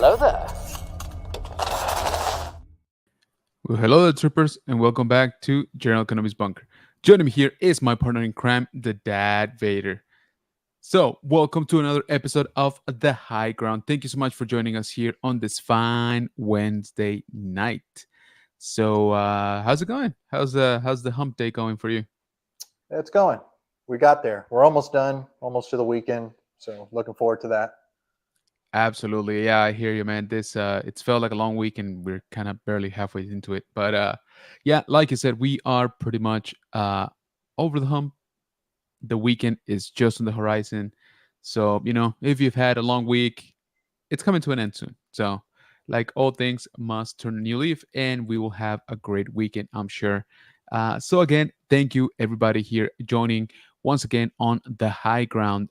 Hello there. Well, hello there, troopers, and welcome back to General Economics Bunker. Joining me here is my partner in crime, the Dad Vader. So, welcome to another episode of The High Ground. Thank you so much for joining us here on this fine Wednesday night. So, how's it going? How's the hump day going for you? It's going. We got there. We're almost done, almost to the weekend. So looking forward to that. Absolutely, yeah, I hear you, man. This it's felt like a long week, and we're kind of barely halfway into it. But yeah, like you said, we are pretty much over the hump. The weekend is just on the horizon. So, if you've had a long week, it's coming to an end soon. So, like all things must turn a new leaf, and we will have a great weekend, I'm sure. So, again, thank you everybody here joining once again on the high ground.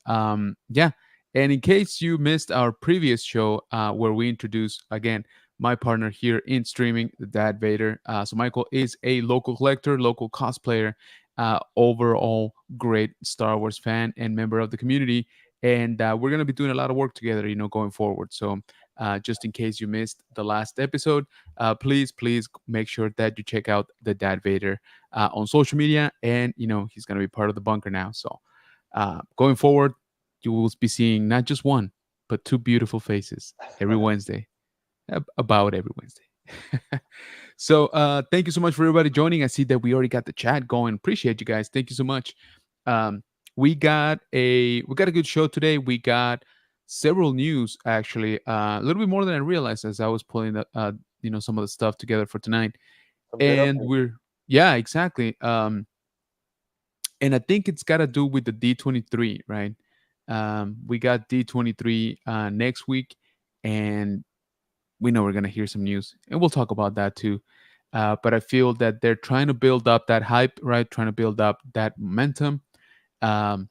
Yeah. And in case you missed our previous show where we introduced again my partner here in streaming, the Dad Vader. So Michael is a local collector, local cosplayer, overall great Star Wars fan and member of the community. And we're going to be doing a lot of work together, going forward. So just in case you missed the last episode, please make sure that you check out the Dad Vader on social media. And, he's going to be part of the bunker now. So going forward, you will be seeing not just one, but two beautiful faces every Wednesday, about every Wednesday. So thank you so much for everybody joining. I see that we already got the chat going. Appreciate you guys. Thank you so much. Um, we got a good show today. We got several news actually, a little bit more than I realized as I was pulling some of the stuff together for tonight. Some good And updates. we're yeah, exactly. And I think it's got to do with the D23, right? We got D23 next week, and we know we're going to hear some news, and we'll talk about that too. But I feel that they're trying to build up that hype, right? Trying to build up that momentum, um,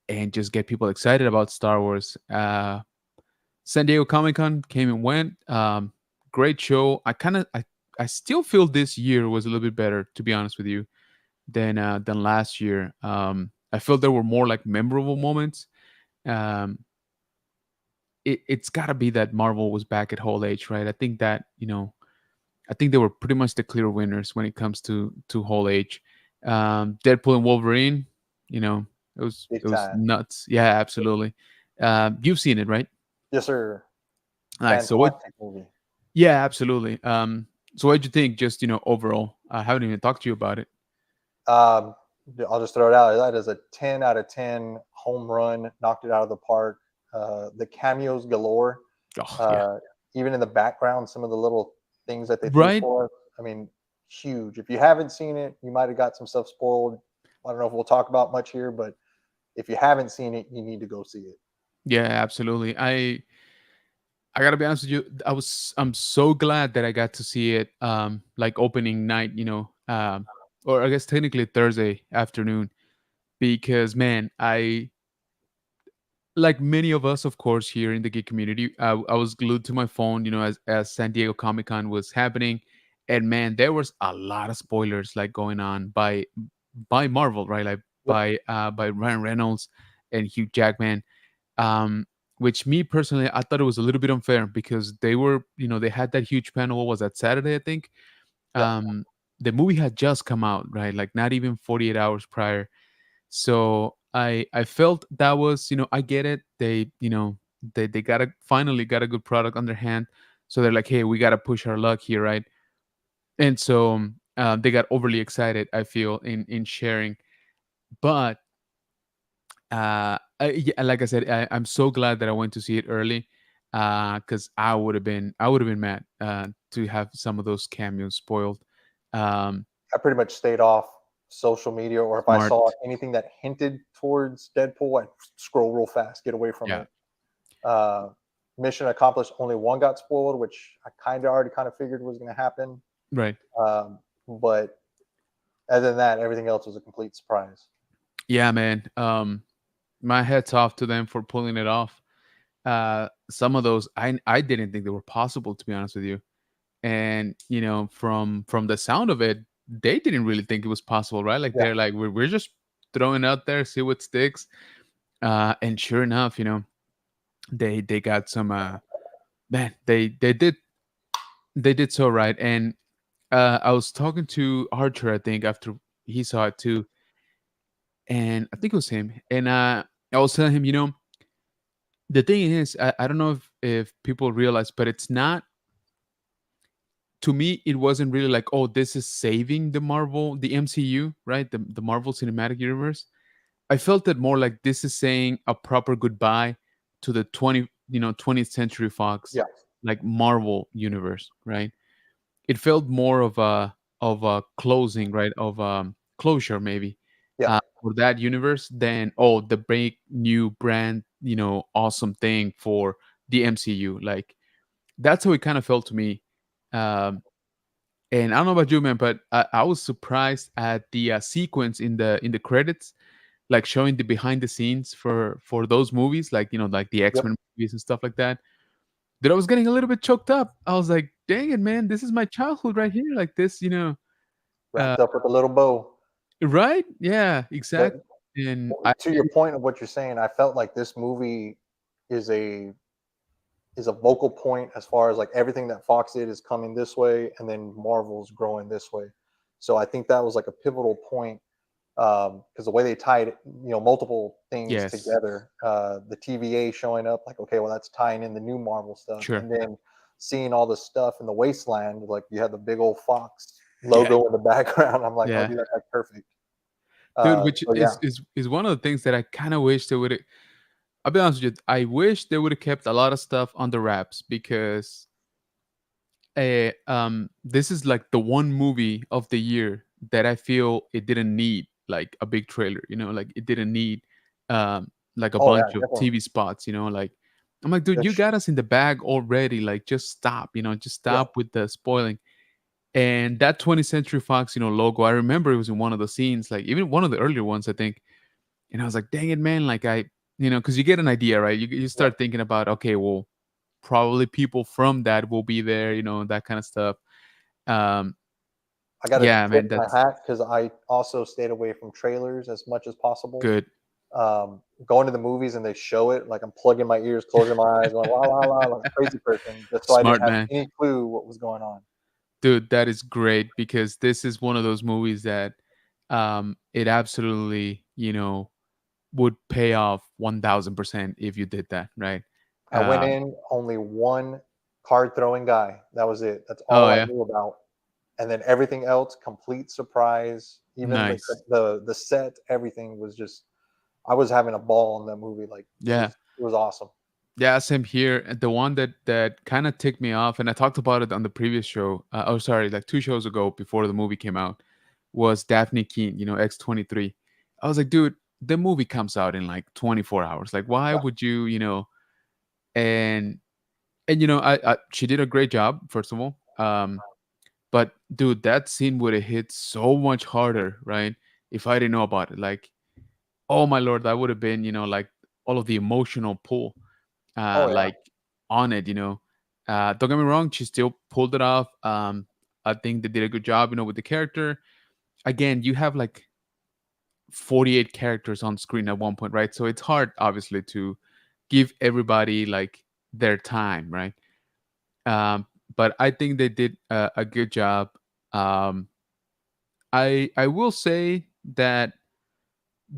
and just get people excited about Star Wars. San Diego Comic Con came and went. Great show. I still feel this year was a little bit better, to be honest with you, than last year. I felt there were more like memorable moments. Um, it's got to be that Marvel was back at Whole Age, right? I think that I think they were pretty much the clear winners when it comes to Whole Age. Deadpool and Wolverine, it was Big it was time. nuts. Yeah, absolutely. You've seen it, right? Yes, sir. Nice. So what? Fantastic movie. Yeah, absolutely. So what did you think? Just overall, I haven't even talked to you about it. Um, I'll just throw it out. That is a 10 out of 10 home run. Knocked it out of the park. The cameos galore. Oh yeah, Uh, Even in the background, some of the little things that they threw right. for us. I mean, huge. If you haven't seen it, you might have got some stuff spoiled. I don't know if we'll talk about much here, but if you haven't seen it, you need to go see it. Yeah, absolutely. I gotta be honest with you. I'm so glad that I got to see it. Like opening night, or I guess technically Thursday afternoon, because man, I like many of us, of course, here in the geek community. I was glued to my phone, as San Diego Comic Con was happening, and man, there was a lot of spoilers like going on by Marvel, right? Like Yep. by Ryan Reynolds and Hugh Jackman. Um, which me personally, I thought it was a little bit unfair because they had that huge panel. What was that, Saturday? I think. Yep. Um, the movie had just come out, right? Like not even 48 hours prior. So I felt that was, I get it. They finally got a good product on their hand. So they're like, hey, we gotta push our luck here, right? And so they got overly excited, I feel, in sharing. But yeah, like I said, I'm so glad that I went to see it early, because I would have been mad to have some of those cameos spoiled. Um, I pretty much stayed off social media, or if I Smart, saw anything that hinted towards Deadpool, I scroll real fast, get away from yeah, it. Uh, Mission accomplished. Only one got spoiled, which I kind of figured was going to happen. right. But other than that, everything else was a complete surprise. Yeah, man. My head's off to them for pulling it off. Some of those I didn't think they were possible, to be honest with you. And from the sound of it, they didn't really think it was possible, right? Like Yeah, they're like, we're just throwing out there, see what sticks. And sure enough, they got some. man, they did so right. And I was talking to Archer, I think, after he saw it too, and I think it was him. And I was telling him, the thing is, I don't know if people realize, but it's not, to me, it wasn't really like, oh, this is saving the MCU, right? The Marvel Cinematic Universe. I felt it more like this is saying a proper goodbye to the 20th Century Fox, Yeah, like Marvel universe, right? It felt more of a closing, right? Of closure maybe, yeah, for that universe than, oh, the big new brand, awesome thing for the MCU. Like, that's how it kind of felt to me. And I don't know about you, man, but I was surprised at the sequence in the credits, like showing the behind the scenes for those movies, like like the yep. X-Men movies and stuff like that. That I was getting a little bit choked up. I was like, "Dang it, man! This is my childhood right here." Like this, uh, Wrapped up with a little bow. right? Yeah, But exactly. And I, to your point of what you're saying, I felt like this movie is a is a vocal point as far as like everything that Fox did is coming this way, and then Marvel's growing this way. So I think that was like a pivotal point, because the way they tied multiple things yes, together, the TVA showing up, like, okay, well, that's tying in the new Marvel stuff, sure, and then seeing all the stuff in the wasteland, like you had the big old Fox yeah, logo in the background. I'm like, oh, yeah, dude, that's like perfect. dude. Which So yeah, is one of the things that I kind of wish they would. I'll be honest with you. I wish they would have kept a lot of stuff under wraps, because this is like the one movie of the year that I feel it didn't need like a big trailer, like it didn't need like a oh yeah, bunch of definitely. TV spots, like I'm like, dude, The you got us in the bag already. Like, just stop, just Yeah, stop with the spoiling. And that 20th Century Fox, logo, I remember it was in one of the scenes, like even one of the earlier ones, I think. And I was like, dang it, man. Like, because you get an idea, right? You yeah. start thinking about, okay, well, probably people from that will be there, that kind of stuff. um I gotta yeah, tip man, my that's hat because I also stayed away from trailers as much as possible. good. Going to the movies and they show it, like I'm plugging my ears, closing my eyes, going la la la like a crazy person, just so I didn't Smart have man. any clue what was going on. Dude, that is great, because this is one of those movies that it absolutely, would pay off 1000% if you did that, right? I went um in only one card throwing guy. That was it. That's oh all I yeah, knew about. And then everything else, complete surprise. Even nice. the set, everything was just. I was having a ball in that movie. Like Yeah, it was awesome. yeah, same here. And the one that kind of ticked me off, and I talked about it on the previous show, oh sorry, like 2 shows ago before the movie came out, was Daphne Keane, X-23. I was like, dude, the movie comes out in like 24 hours. Like, why Yeah. would you, and I she did a great job, first of all. But dude, that scene would have hit so much harder, right? If I didn't know about it. Like, oh my lord, that would have been, like all of the emotional pull, Oh yeah. like on it. Don't get me wrong, she still pulled it off. I think they did a good job, with the character. Again, you have like 48 characters on screen at one point, right? So it's hard, obviously, to give everybody like their time, right? Um, but I think they did a good job. Um, I will say that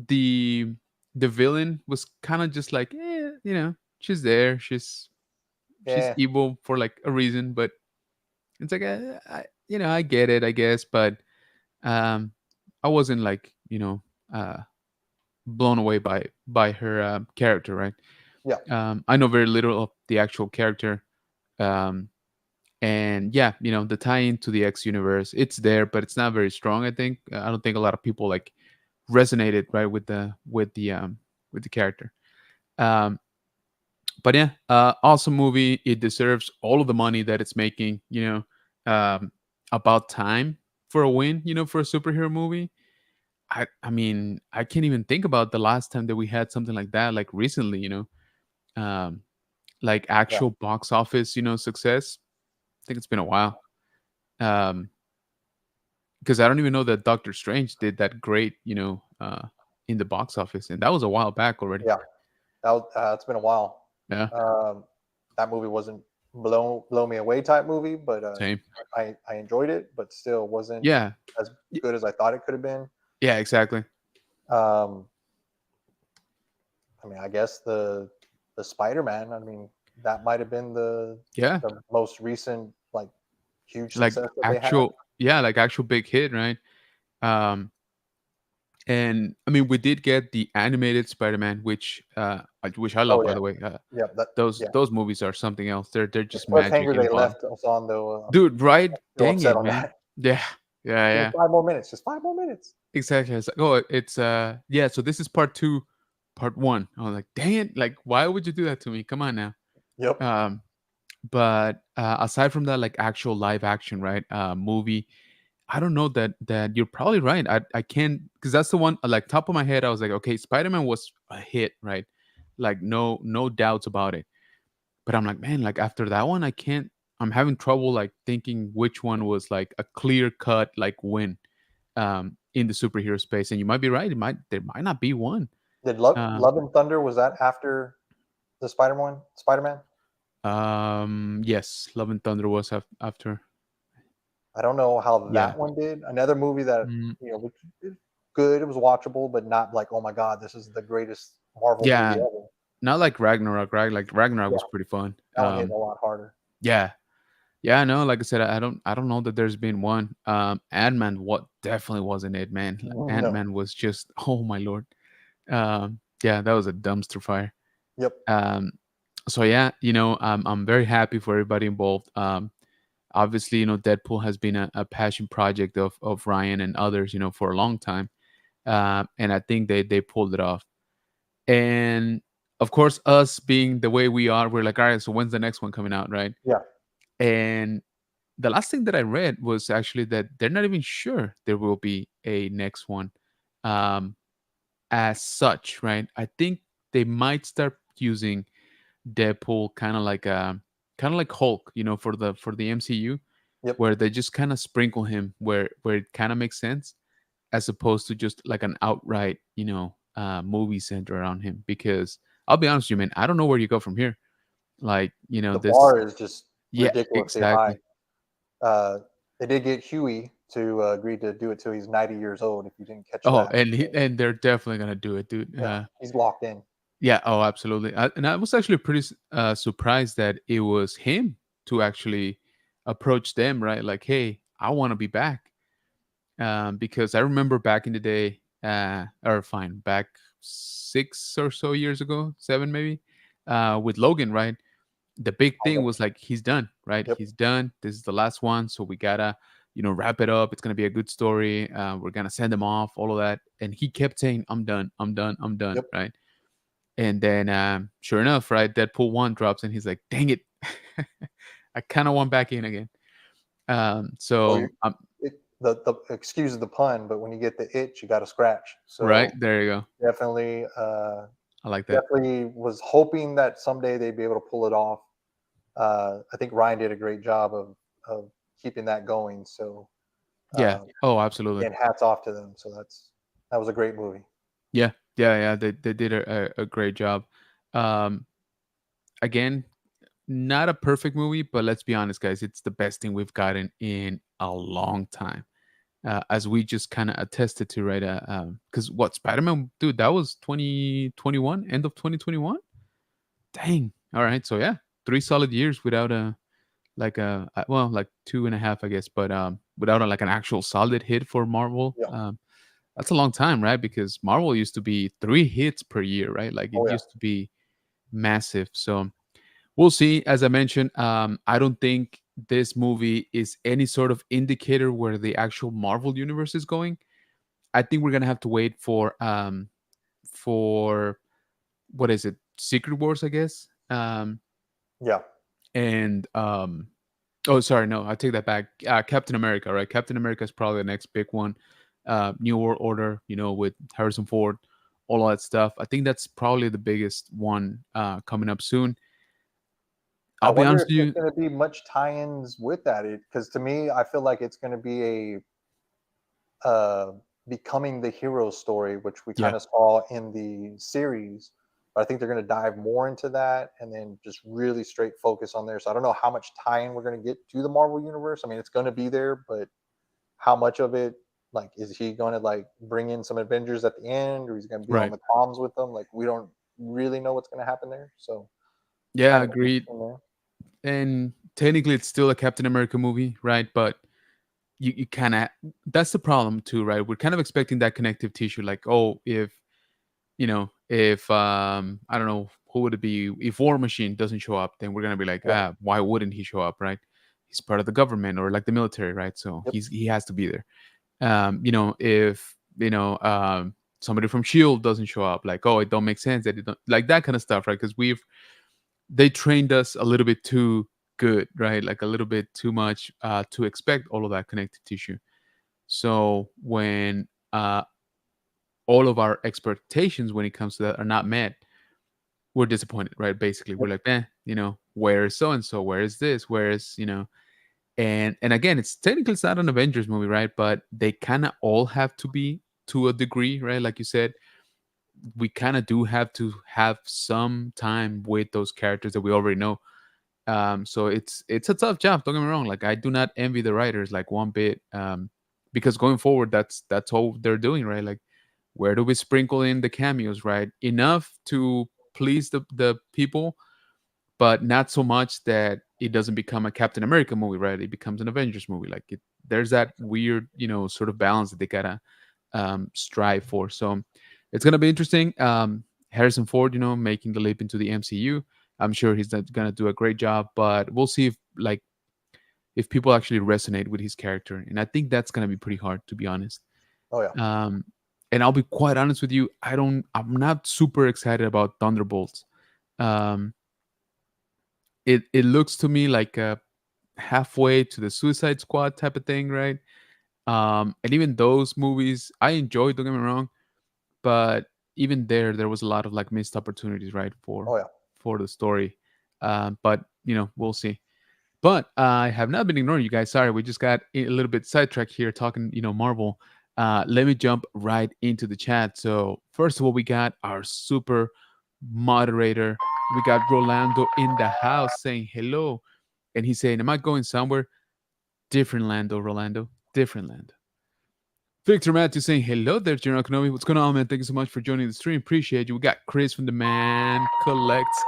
the the villain was kind of just like, she's there, she's Yeah. evil for like a reason, but it's like, I get it, I guess, but um, I wasn't like, blown away by her character, right? Yeah. I know very little of the actual character. Um, and yeah, the tie-in to the X universe, it's there, but it's not very strong. I think I don't think a lot of people like resonated, right, with the character. Um, but yeah, awesome movie. It deserves all of the money that it's making. About time for a win. For a superhero movie. I mean, I can't even think about the last time that we had something like that, like recently. Um, like Yeah. actual box office, success. I think it's been a while. Um, because I don't even know that Doctor Strange did that great, in the box office, and that was a while back already. Yeah. It's been a while. Yeah, Um, that movie wasn't. blow me away type movie, but Same. I enjoyed it, but still wasn't Yeah. as Y- good as I thought it could have been. Yeah, exactly. Um, I mean, I guess the Spider-Man. I mean, that might have been Yeah. the most recent like huge Like success that they had. actual, yeah, like actual big hit, right? Um, and I mean, we did get the animated Spider-Man, which I love, Oh by yeah, the way. yeah, that Those yeah. those movies are something else. They're The just magic cliffhanger and they fun, left us on though, dude. Right? still Dang upset it, on man. that. Yeah, yeah, Give me yeah. 5 more minutes, just 5 more minutes. Exactly. It's like, oh, it's yeah. So this is part two, part one. I was like, dang it! Like, why would you do that to me? Come on now. Yep. Um, but aside from that, like actual live action, right? Movie. I don't know that you're probably right. I can't because that's the one like top of my head. I was like, okay, Spider Man was a hit, right? Like no doubts about it. But I'm like, man, like after that one, I can't. I'm having trouble like thinking which one was like a clear cut like win in the superhero space. And you might be right. There might not be one. Did Um, Love and Thunder, was that after the Spider-Man? yes, Love and Thunder was after. I don't know how Yeah. that one did. Another movie that, Mm, was good, it was watchable, but not like, "Oh my god, this is the greatest Marvel movie yeah, ever." not like Ragnarok, right? Like Ragnarok Yeah, was pretty fun. that one hit a lot harder. Yeah, yeah, no, like I said, I don't know that there's been one. Ant-Man, what definitely wasn't it, man. Like, No. Ant-Man was just, oh my lord. Yeah, that was a dumpster fire. Yep. Um, so yeah, I'm very happy for everybody involved. Obviously, Deadpool has been a passion project of Ryan and others, for a long time. And I think they pulled it off. And of course, us being the way we are, we're like, all right, so when's the next one coming out, right? Yeah. And the last thing that I read was actually that they're not even sure there will be a next one, um, as such, right? I think they might start using Deadpool kind of like Hulk, for the MCU, Yep. where they just kind of sprinkle him where it kind of makes sense, as opposed to just like an outright, movie center around him. Because I'll be honest with you, man, I don't know where you go from here. Like, The this, bar is just yeah, ridiculously high. exactly. Uh, they did get Huey to agree to do it till he's 90 years old, if you didn't catch Oh, that. and they're definitely gonna do it, dude. Yeah, he's locked in. Yeah. Oh, absolutely. And I was actually pretty surprised that it was him to actually approach them, right? Like, hey, I want to be back. Because I remember back in the day, or fine, back 6 or so years ago, 7 maybe, with Logan, right? The big Oh, thing yep. was like, he's done, right? Yep. He's done. This is the last one, so we gotta, wrap it up. It's gonna be a good story. We're gonna send him off, all of that. And he kept saying, "I'm done. I'm done. I'm done." Yep. Right? And then, sure enough, right, Deadpool one drops, and he's like, "Dang it, I kind of want back in again." Well, you So, the excuse the pun, but when you get the itch, you got to scratch. right So there you go. definitely, I like that. definitely was hoping that someday they'd be able to pull it off. I think Ryan did a great job of keeping that going. So Yeah. Oh, absolutely. again, hats off to them. So that was a great movie. Yeah. Yeah. Yeah. They did a great job. Um, Again, not a perfect movie, but let's be honest, guys, it's the best thing we've gotten in a long time. As we just kind of attested to, right? Because what Spider-Man, dude, that was 2021, end of 2021. Dang. All right. So yeah, 3 solid years without well, like 2.5, I guess, but without like an actual solid hit for Marvel. Yeah. That's a long time, right? Because Marvel used to be 3 hits per year, right? Like it Oh yeah. used to be massive. So we'll see. As I mentioned, I don't think this movie is any sort of indicator where the actual Marvel universe is going. I think we're gonna have to wait for what is it, Secret Wars, I guess. Yeah. And Oh, sorry, no, I take that back. Captain America, right? Captain America is probably the next big one. New World Order, with Harrison Ford, all of that stuff. I think that's probably the biggest one coming up soon. I I'll be wonder honest if with there's you. going to be much tie-ins with that. Because to me, I feel like it's going to be a becoming the hero story, which we kind Yeah, of saw in the series. But I think they're going to dive more into that and then just really straight focus on there. So I don't know how much tie-in we're going to get to the Marvel universe. I mean, it's going to be there, but how much of it, like, is he going to like bring in some Avengers at the end, or he's going to be on Right. the comms with them? Like, we don't really know what's going to happen there. So Yeah, kind of agreed. interesting there. And technically, it's still a Captain America movie, right? But you kind of, that's the problem too, right? We're kind of expecting that connective tissue, like, oh, if if I don't know, who would it be, if War Machine doesn't show up, then we're gonna be like, Right. why wouldn't he show up, right? He's part of the government or like the military, right? So Yep. he has to be there. If somebody from Shield doesn't show up, like, oh, it don't make sense that it don't, like that kind of stuff, right? Because they trained us a little bit too good, right? Like a little bit too much to expect all of that connective tissue. So when all of our expectations when it comes to that are not met, we're disappointed, right? Basically, we're Yep. like, where is so and so? Where is this? Where is and again, it's technically it's not an Avengers movie, right? But they kind of all have to be to a degree, right? Like you said, we kind of do have to have some time with those characters that we already know. So it's a tough job. Don't get me wrong. Like I do not envy the writers like one bit. Because going forward, that's all they're doing, right? Like where do we sprinkle in the cameos, right? Enough to please the people, but not so much that it doesn't become a Captain America movie, right? It becomes an Avengers movie. Like there's that weird, sort of balance that they gotta strive for. So it's gonna be interesting. Harrison Ford, making the leap into the MCU. I'm sure he's not gonna do a great job, but we'll see if people actually resonate with his character, and I think that's gonna be pretty hard, to be honest. Oh yeah. Um, and I'll be quite honest with you, I'm not super excited about Thunderbolts. Um, it looks to me like a halfway to the Suicide Squad type of thing, right? And even those movies I enjoyed, don't get me wrong, but even there was a lot of like missed opportunities, right, Oh yeah. for the story. But we'll see. But I have not been ignoring you guys. Sorry, we just got a little bit sidetracked here talking, Marvel. Let me jump right into the chat. So first of all, we got our super moderator. We got Rolando in the house saying hello, and he's saying, "Am I going somewhere?" Different Lando, Rolando. Different Lando. Victor Matthew saying hello there, General Kenobi. What's going on, man? Thank you so much for joining the stream. Appreciate you. We got Chris from the Man Collects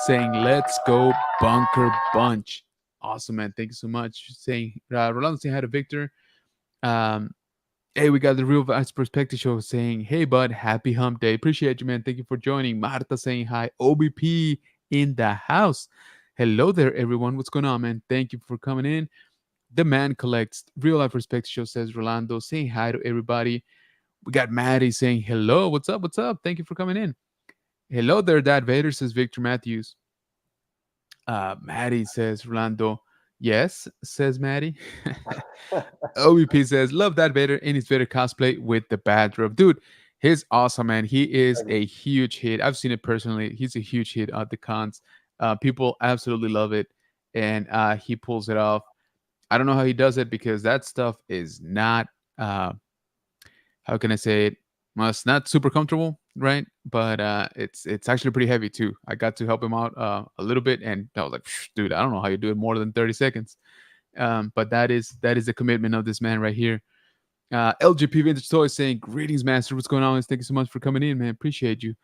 saying, "Let's go Bunker Bunch." Awesome, man. Thank you so much. Saying Rolando saying hi to Victor. Um, hey, we got the Real Vice Perspective Show saying, "Hey, bud, happy hump day." Appreciate you, man. Thank you for joining. Marta saying hi. OBP in the house. Hello there, everyone. What's going on, man? Thank you for coming in. The Man Collects Real Life Perspective Show says Rolando saying hi to everybody. We got Maddie saying hello. What's up? What's up? Thank you for coming in. Hello there, Dad Vader, says Victor Matthews. Maddie says Rolando. Yes, says Maddie. OVP says, love that Vader in his Vader cosplay with the bathrobe. Dude, he's awesome, man. He is Thank you. a huge hit. I've seen it personally. He's a huge hit at the cons. People absolutely love it. And he pulls it off. I don't know how he does it because that stuff is not, how can I say it? Well, it's not super comfortable, right? But it's actually pretty heavy too. I got to help him out a little bit, and I was like, dude, I don't know how you do it more than 30 seconds. But that is the commitment of this man right here. LGP Vintage Toys saying, greetings, master. What's going on? Thank you so much for coming in, man. Appreciate you.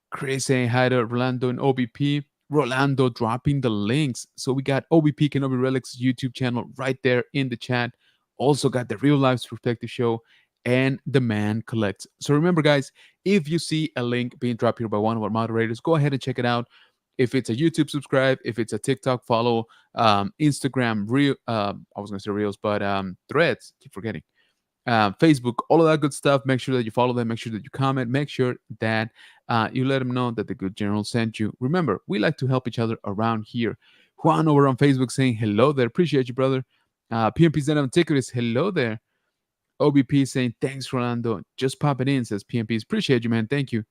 Chris saying hi to Rolando and OBP. Rolando dropping the links. So we got OBP Kenobi Relics YouTube channel right there in the chat. Also got the Real Life Perspective Show and The Man Collects. So remember, guys, if you see a link being dropped here by one of our moderators, go ahead and check it out. If it's a YouTube subscribe, if it's a TikTok follow, Instagram, I was going to say Reels, but Threads, keep forgetting. Facebook, all of that good stuff. Make sure that you follow them. Make sure that you comment. Make sure that you let them know that the good general sent you. Remember, we like to help each other around here. Juan over on Facebook saying hello there. Appreciate you, brother. PMP Zen Antiquitous, hello there. OBP saying thanks, Rolando. Just popping in, says PMPs. Appreciate you, man. Thank you.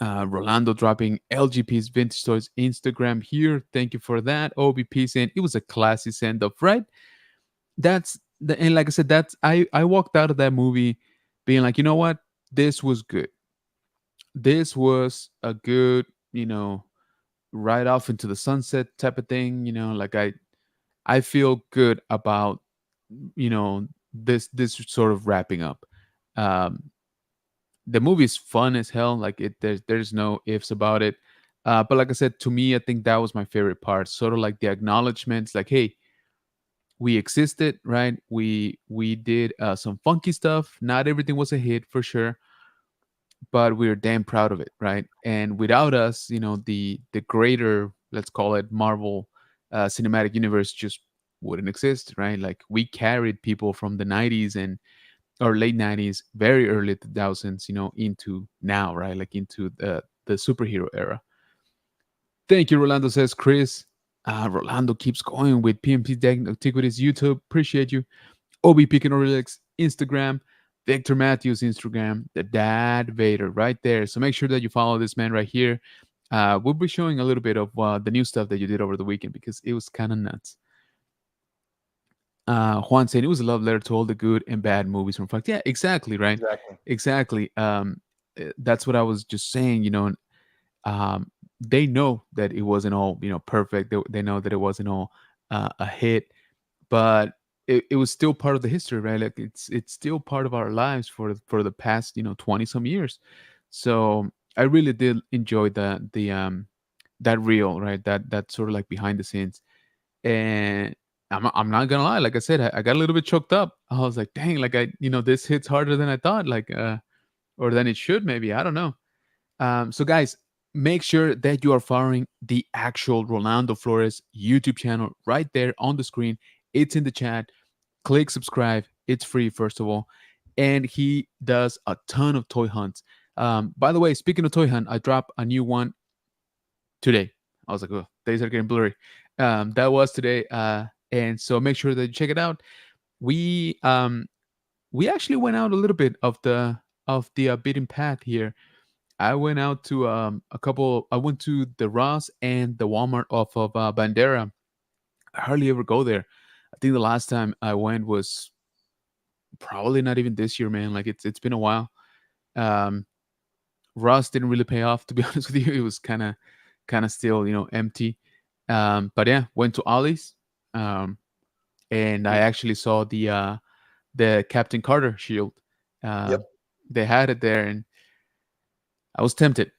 Rolando dropping LGP's Vintage Toys Instagram here. Thank you for that. OBP saying it was a classy send off, right? And like I said, I walked out of that movie being like, you know what, this was good. this was a good, right off into the sunset type of thing. Like I feel good about, this sort of wrapping up. Um, the movie is fun as hell. Like there's no ifs about it. But like I said, to me, I think that was my favorite part. Sort of like the acknowledgments, like, hey, we existed, right? We did some funky stuff. Not everything was a hit for sure, but we're damn proud of it, right? And without us, the greater, let's call it, Marvel cinematic universe just wouldn't exist, right? Like we carried people from the 90s and or late 90s, very early 2000s, into now, right? Like into the superhero era. Thank you, Rolando, says Chris. Rolando keeps going with PMP Antiquities YouTube. Appreciate you. Obi Picking Orlex Instagram. Victor Matthews Instagram. The Dad Vader right there. So make sure that you follow this man right here. We'll be showing a little bit of the new stuff that you did over the weekend because it was kind of nuts. Juan saying it was a love letter to all the good and bad movies from Fox. Yeah, exactly, right? Exactly. Exactly. That's what I was just saying. They know that it wasn't all perfect. They know that it wasn't all a hit, but it was still part of the history, right? Like it's still part of our lives for the past 20 some years. So I really did enjoy the that reel, right? That sort of like behind the scenes. And I'm not gonna lie, like I said, I got a little bit choked up. I was like, dang, like this hits harder than I thought, like or than it should, maybe. I don't know. So guys, make sure that you are following the actual Rolando Flores YouTube channel right there on the screen. It's in the chat. Click subscribe. It's free, first of all. And he does a ton of toy hunts. By the way, speaking of toy hunt, I dropped a new one today. I was like, oh, days are getting blurry. That was today. And so make sure that you check it out. We actually went out a little bit of the beaten path here. I went out to a couple. I went to the Ross and the Walmart off of Bandera. I hardly ever go there. I think the last time I went was probably not even this year, man. Like it's been a while. Um, Ross didn't really pay off, to be honest with you. It was kind of still empty. But yeah, went to Ollie's, and I actually saw the Captain Carter shield. Uh, Yep. they had it there, and I was tempted.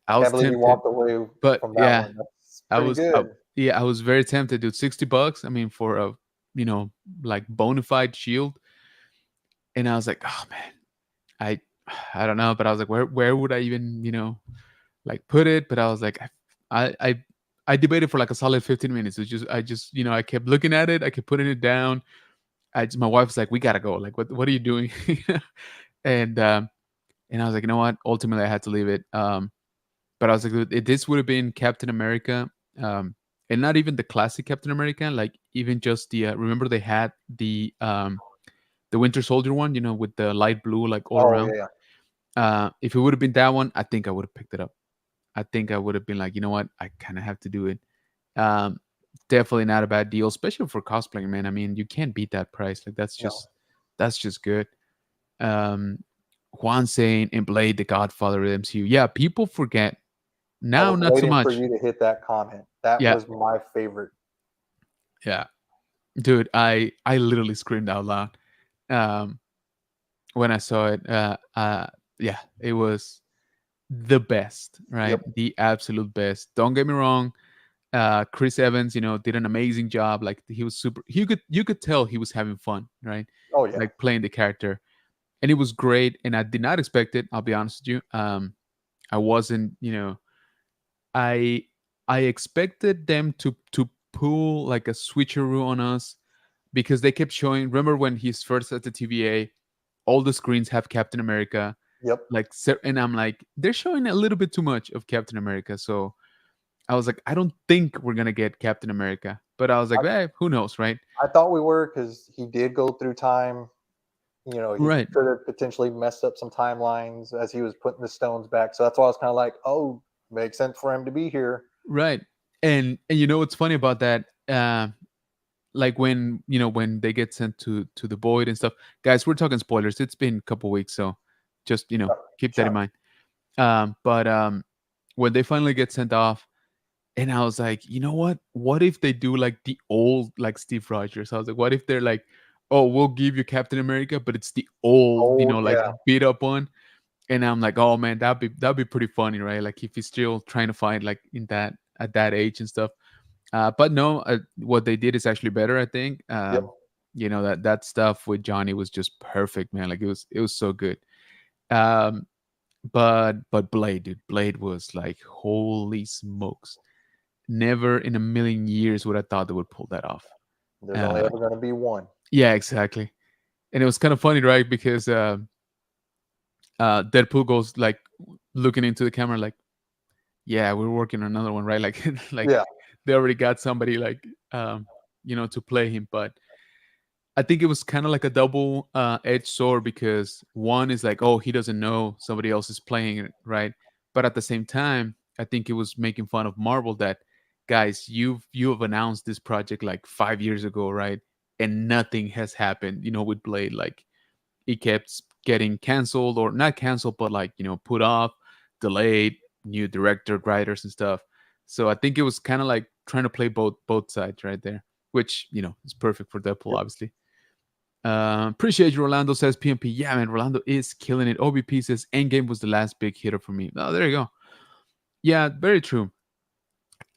I was Can't believe you tempted, walked away but from that yeah, one. That's I pretty was, I, good. yeah, I was very tempted, dude. $60. I mean, for a you know like bona fide shield, and I was like, oh man, I I don't know, but I was like, where would I even like put it? But I was like, I I, I debated for like a solid 15 minutes. It's just I kept looking at it, I kept putting it down. My wife was like, we gotta go. Like, what are you doing? and and I was like, you know what? Ultimately, I had to leave it. But I was like, this would have been Captain America, and not even the classic Captain America. Like even just the remember they had the Winter Soldier one, with the light blue like all Oh around. yeah, If it would have been that one, I think I would have picked it up. I think I would have been like, you know what, I kind of have to do it. Um, Definitely not a bad deal, especially for cosplaying, man. I mean, you can't beat that price. Like no. that's just good. Um, Juan saying and Blade, the Godfather of the MCU. Yeah, people forget I now, was not so waiting for much. you to hit that comment. That Yeah, was my favorite. yeah, dude, I literally screamed out loud um, when I saw it. Yeah, it was the best, right? Yep. The absolute best. Don't get me wrong. Chris Evans, did an amazing job. Like he was super. You could tell he was having fun, right? Oh yeah. Like playing the character, and it was great. And I did not expect it. I'll be honest with you. I wasn't. I I expected them to pull like a switcheroo on us because they kept showing. Remember when he's first at the TVA, all the screens have Captain America. Yep. Like, and I'm like, they're showing a little bit too much of Captain America. So I was like, I don't think we're gonna get Captain America. But I was like, I, hey, who knows, right? I thought we were because he did go through time. He Right, could have potentially messed up some timelines as he was putting the stones back. So that's why I was kind of like, oh, makes sense for him to be here. right. And you know what's funny about that? Like when they get sent to the void and stuff. Guys, we're talking spoilers. It's been a couple weeks, so just keep that in Sorry. mind. But when they finally get sent off, and I was like, you know what? What if they do like the old like Steve Rogers? I was like, what if they're like, oh, we'll give you Captain America, but it's the old, Oh like yeah, beat up one. And I'm like, oh man, that'd be pretty funny, right? Like if he's still trying to find like in that at that age and stuff. But no, what they did is actually better, I think. yep. That stuff with Johnny was just perfect, man. Like it was so good. Um, but Blade, dude, Blade was like, holy smokes! Never in a million years would I thought they would pull that off. There's only Uh, ever going to be one. yeah, exactly. And it was kind of funny, right? Because Deadpool goes like looking into the camera, like, "Yeah, we're working on another one, right?" Like, like Yeah, they already got somebody like, to play him. But I think it was kind of like a double edged sword because one is like, oh, he doesn't know somebody else is playing it, right? But at the same time, I think it was making fun of Marvel that, guys, you have announced this project like 5 years ago, right? And nothing has happened, with Blade. Like it kept getting canceled or not canceled, but like put off, delayed, new director, writers, and stuff. So I think it was kind of like trying to play both sides right there, which is perfect for Deadpool, yep. obviously. Appreciate you, Rolando says PMP. Yeah, man, Rolando is killing it. OBP says Endgame was the last big hitter for me. Oh, there you go. Yeah, very true.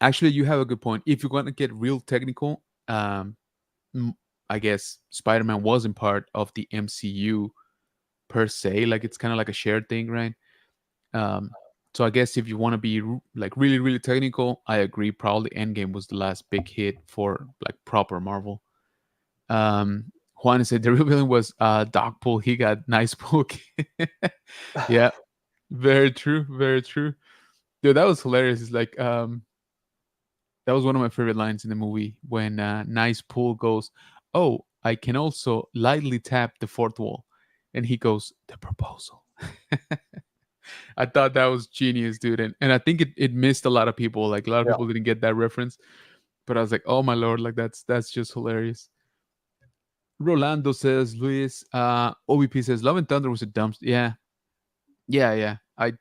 Actually, you have a good point. If you're going to get real technical, m- I guess Spider-Man wasn't part of the MCU per se. Like it's kind of like a shared thing, right? Um, so I guess if you want to be like really, really technical, I agree. Probably Endgame was the last big hit for like proper Marvel. Juan said the real villain was Dogpool. He got nice poke. Yeah, very true, very true. Dude, that was hilarious. It's like that was one of my favorite lines in the movie when Nice Pool goes, "Oh, I can also lightly tap the fourth wall," and he goes, "The proposal." I thought that was genius, dude, and I think it missed a lot of people. Like a lot of Yeah. people didn't get that reference, but I was like, "Oh my lord!" Like that's just hilarious. Rolando says, Luis, OVP says, Love and Thunder was a dump. Yeah, yeah.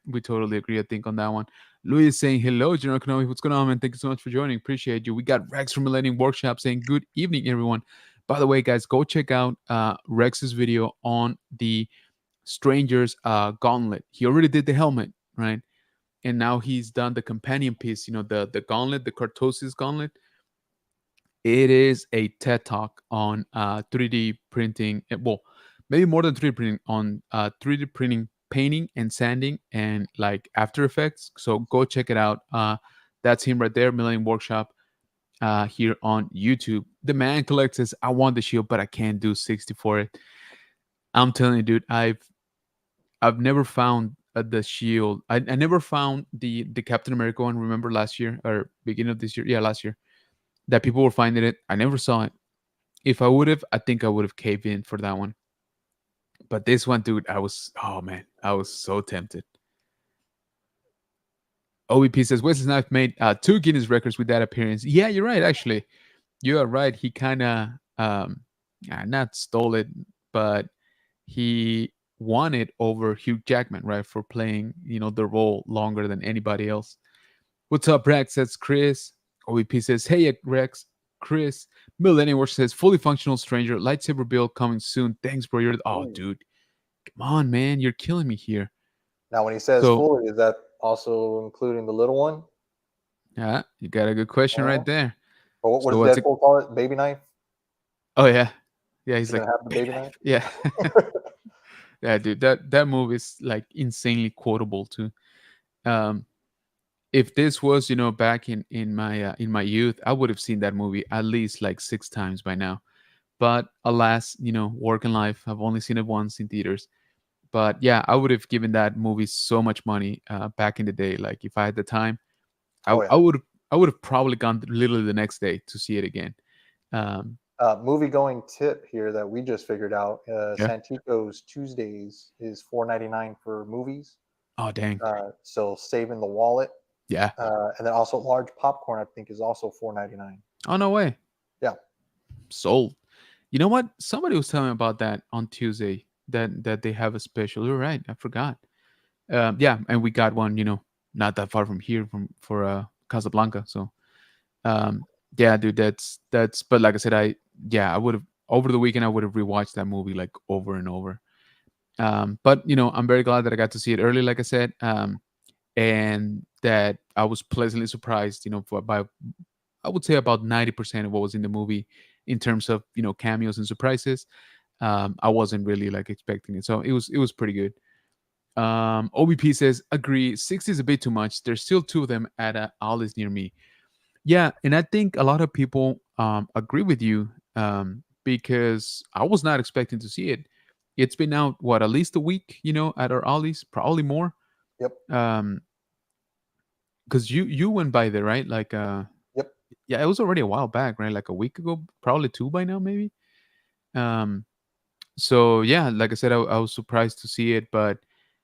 We totally agree, I think, on that one. Luis saying, hello, General Kenobi. What's going on, man? Thank you so much for joining. Appreciate you. We got Rex from Millennium Workshop saying, good evening, everyone. By the way, guys, go check out Rex's video on the Stranger's Gauntlet. He already did the helmet, right? And now he's done the companion piece, the gauntlet, the Cartosis Gauntlet. It is a TED talk on 3D printing. Well, maybe more than 3D printing, on 3D printing, painting, and sanding, and like After Effects. So go check it out. That's him right there, Millennium Workshop, here on YouTube. The man collects says, I want the shield, but I can't do 60 for it. I'm telling you, dude, I've never found the shield. I never found the Captain America one. Remember last year or beginning of this year? Yeah, last year that people were finding it. I never saw it. If I would have, I think I would have caved in for that one. But this one, dude, oh man, I was so tempted. OVP says Wesley Snipes made 2 Guinness records with that appearance. Yeah, you're right. Actually, you are right. He kind of not stole it, but he won it over Hugh Jackman, right, for playing the role longer than anybody else. What's up, Rex? That's Chris. OVP says, hey, Rex. Chris. Millennium Works says, fully functional stranger. Lightsaber build coming soon. Thanks, bro. Oh, Ooh. dude. Come on, man. You're killing me here. Now, when he says So, fully, is that also including the little one? yeah, you got a good question right Uh, there. or what So, does what's it? Deadpool call it? Baby knife? Oh, yeah. Yeah, he's He's like, gonna have the baby baby knife. knife. Yeah. Yeah, dude. That movie is like insanely quotable, too. Um, if this was back in my youth, I would have seen that movie at least like 6 times by now. But alas, work and life, I've only seen it once in theaters. But yeah, I would have given that movie so much money back in the day. Like if I had the time, i, Oh yeah. I would I would have probably gone literally the next day to see it again. um Movie going tip here that we just figured out. yeah. Santico's Tuesdays is $4.99 for movies. Oh dang. So saving the wallet. Yeah. And then also large popcorn, I think, is also $4.99. Oh no way. Yeah. Sold. You know what, somebody was telling me about that on Tuesday, that they have a special. You're right, I forgot. Yeah, and we got one, not that far from here, from for Casablanca. So yeah, dude, that's. But like I said, I would have over the weekend. I would have rewatched that movie like over and over. But I'm very glad that I got to see it early, like I said, and that I was pleasantly surprised. By I would say about 90% of what was in the movie in terms of cameos and surprises. I wasn't really like expecting it, so it was pretty good. OBP says agree. 60 is a bit too much. There's still two of them at Ollie's near me. Yeah, and I think a lot of people agree with you because I was not expecting to see it. It's been out what, at least a week, at our Ollie's, probably more. Yep. Um, because you went by there, right? Like Yep. yeah, it was already a while back, right? Like a week ago, probably two by now, maybe. Um, so yeah, like I said, I was surprised to see it, but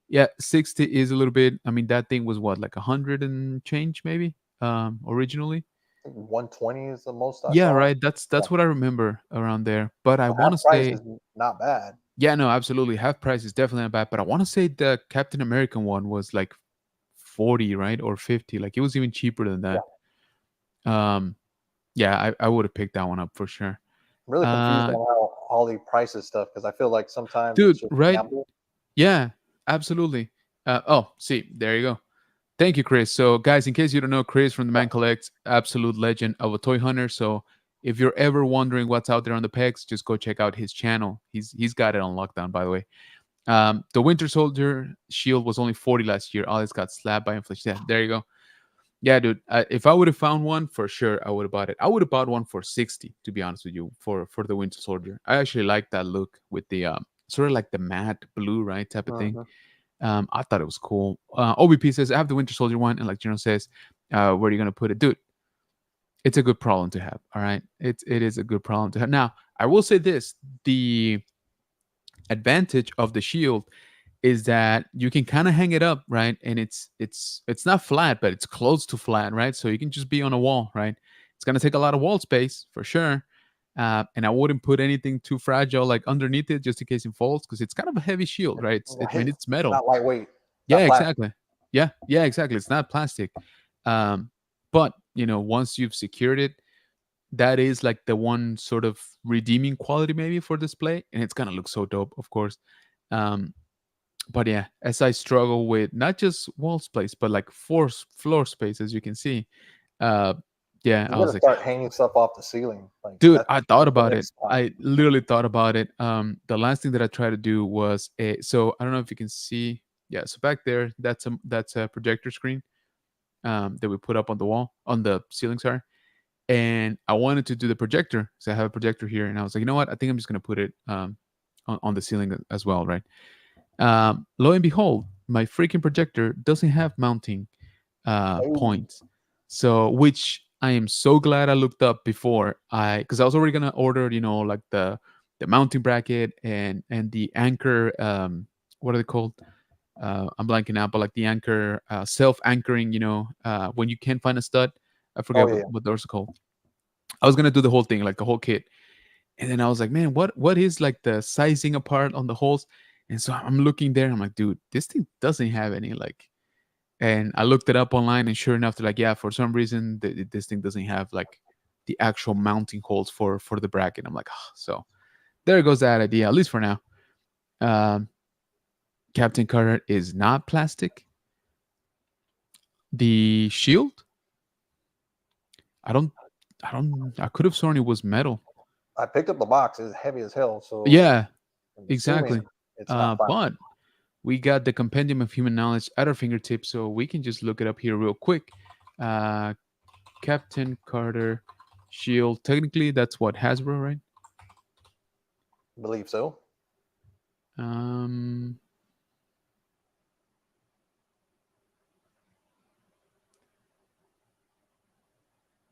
yeah, 60 is a little bit. I mean, that thing was what, like 100 and change, maybe, originally. I think 120 is the most I Yeah, saw. right. Yeah. That's what I remember around there. But I So want half to price say, is not bad. yeah, no, absolutely, half price is definitely not bad. But I want to say the Captain American one was like 40, right, or 50. Like it was even cheaper than Yeah. that. Um, yeah, I would have picked that one up for sure. I'm really confused Uh, on how all the prices stuff, because I feel like sometimes it's dude, just right? gamble. Yeah, absolutely. Oh, see, there you go. Thank you, Chris. So, guys, in case you don't know, Chris from the Yeah. Man Collects, absolute legend of a toy hunter. So, if you're ever wondering what's out there on the pegs, just go check out his channel. He's got it on lockdown, by the way. The Winter Soldier shield was only 40 last year. All it's got slapped by inflation. Yeah, there you go. Yeah, dude. If I would have found one, for sure, I would have bought it. I would have bought one for 60, to be honest with you, for the Winter Soldier. I actually like that look with the sort of like the matte blue, right, type of thing. Hmm. I thought it was cool. OBP says, I have the Winter Soldier one. And like General says, where are you going to put it? Dude, it's a good problem to have. All right. It is a good problem to have. Now, I will say this, the advantage of the shield is that you can kind of hang it up, right? And it's not flat, but it's close to flat, right? So you can just be on a wall, right? It's going to take a lot of wall space for sure. And I wouldn't put anything too fragile like underneath it just in case it falls, because it's kind of a heavy shield, right? I mean, Right. it's It's metal. not lightweight. Yeah, Not plastic. exactly. Yeah, exactly. It's not plastic. But once you've secured it, that is like the one sort of redeeming quality maybe for display, and it's gonna look so dope, of course. Um, but yeah, as I struggle with not just wall space, but like floor space, as you can see, uh, yeah, You I got was to like, start hanging stuff off the ceiling. Like dude, that's I thought the about it. next step. I literally thought about it. The last thing that I tried to do was so I don't know if you can see. Yeah, so back there, that's a projector screen that we put up on the wall, on the ceiling, sorry. And I wanted to do the projector, so I have a projector here, and I was like, you know what? I think I'm just gonna put it on the ceiling as well, right? Lo and behold, my freaking projector doesn't have mounting Oh, points. So, which I am so glad I looked up before because I was already gonna order, like the mounting bracket and the anchor. What are they called? I'm blanking out, but like the anchor, self anchoring. When you can't find a stud, I oh forget what yeah. what those are called. I was gonna do the whole thing, like the whole kit, and then I was like, man, what is like the sizing apart on the holes? And so I'm looking there, I'm like, dude, this thing doesn't have any like. And I looked it up online, and sure enough, they're like, yeah, for some reason, this thing doesn't have like the actual mounting holes for the bracket. I'm like, oh, so there goes that idea, at least for now. Um, Captain Carter is not plastic. The shield, I don't, I could have sworn it was metal. I picked up the box. It's heavy as hell. So Yeah, I'm assuming exactly. it's not But plastic. we got the compendium of human knowledge at our fingertips, so we can just look it up here real quick. Uh, Captain Carter shield. Technically, that's what Hasbro, right? I believe so. Um,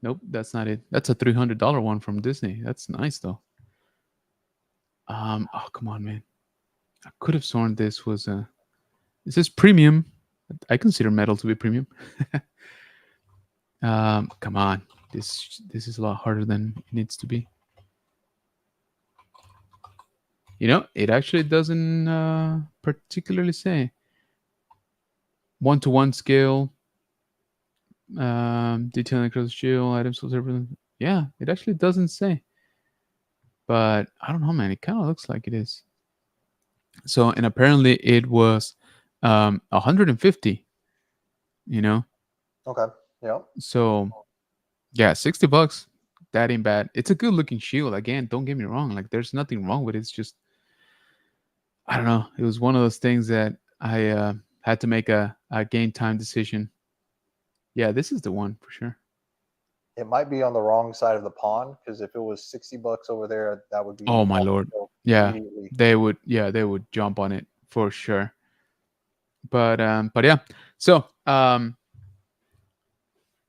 nope, that's not it. That's a $300 one from Disney. That's nice though. Oh come on, man. I could have sworn this was a. This is premium. I consider metal to be premium. Come on. This is a lot harder than it needs to be. It actually doesn't particularly say. 1-to-1 scale, detailing across the shield, items. Yeah, it actually doesn't say, but I don't know, man. It kind of looks like it is. So, and apparently it was 150. You know, Okay. Yeah. so yeah, $60. That ain't bad. It's a good looking shield. Again, don't get me wrong. Like, there's nothing wrong with it. It's just, I don't know. It was one of those things that I had to make a game time decision. Yeah, this is the one for sure. It might be on the wrong side of the pond because if it was $60 over there, that would be Oh my off the lord. shelf Yeah, immediately. they would. Yeah, they would jump on it for sure. But yeah. So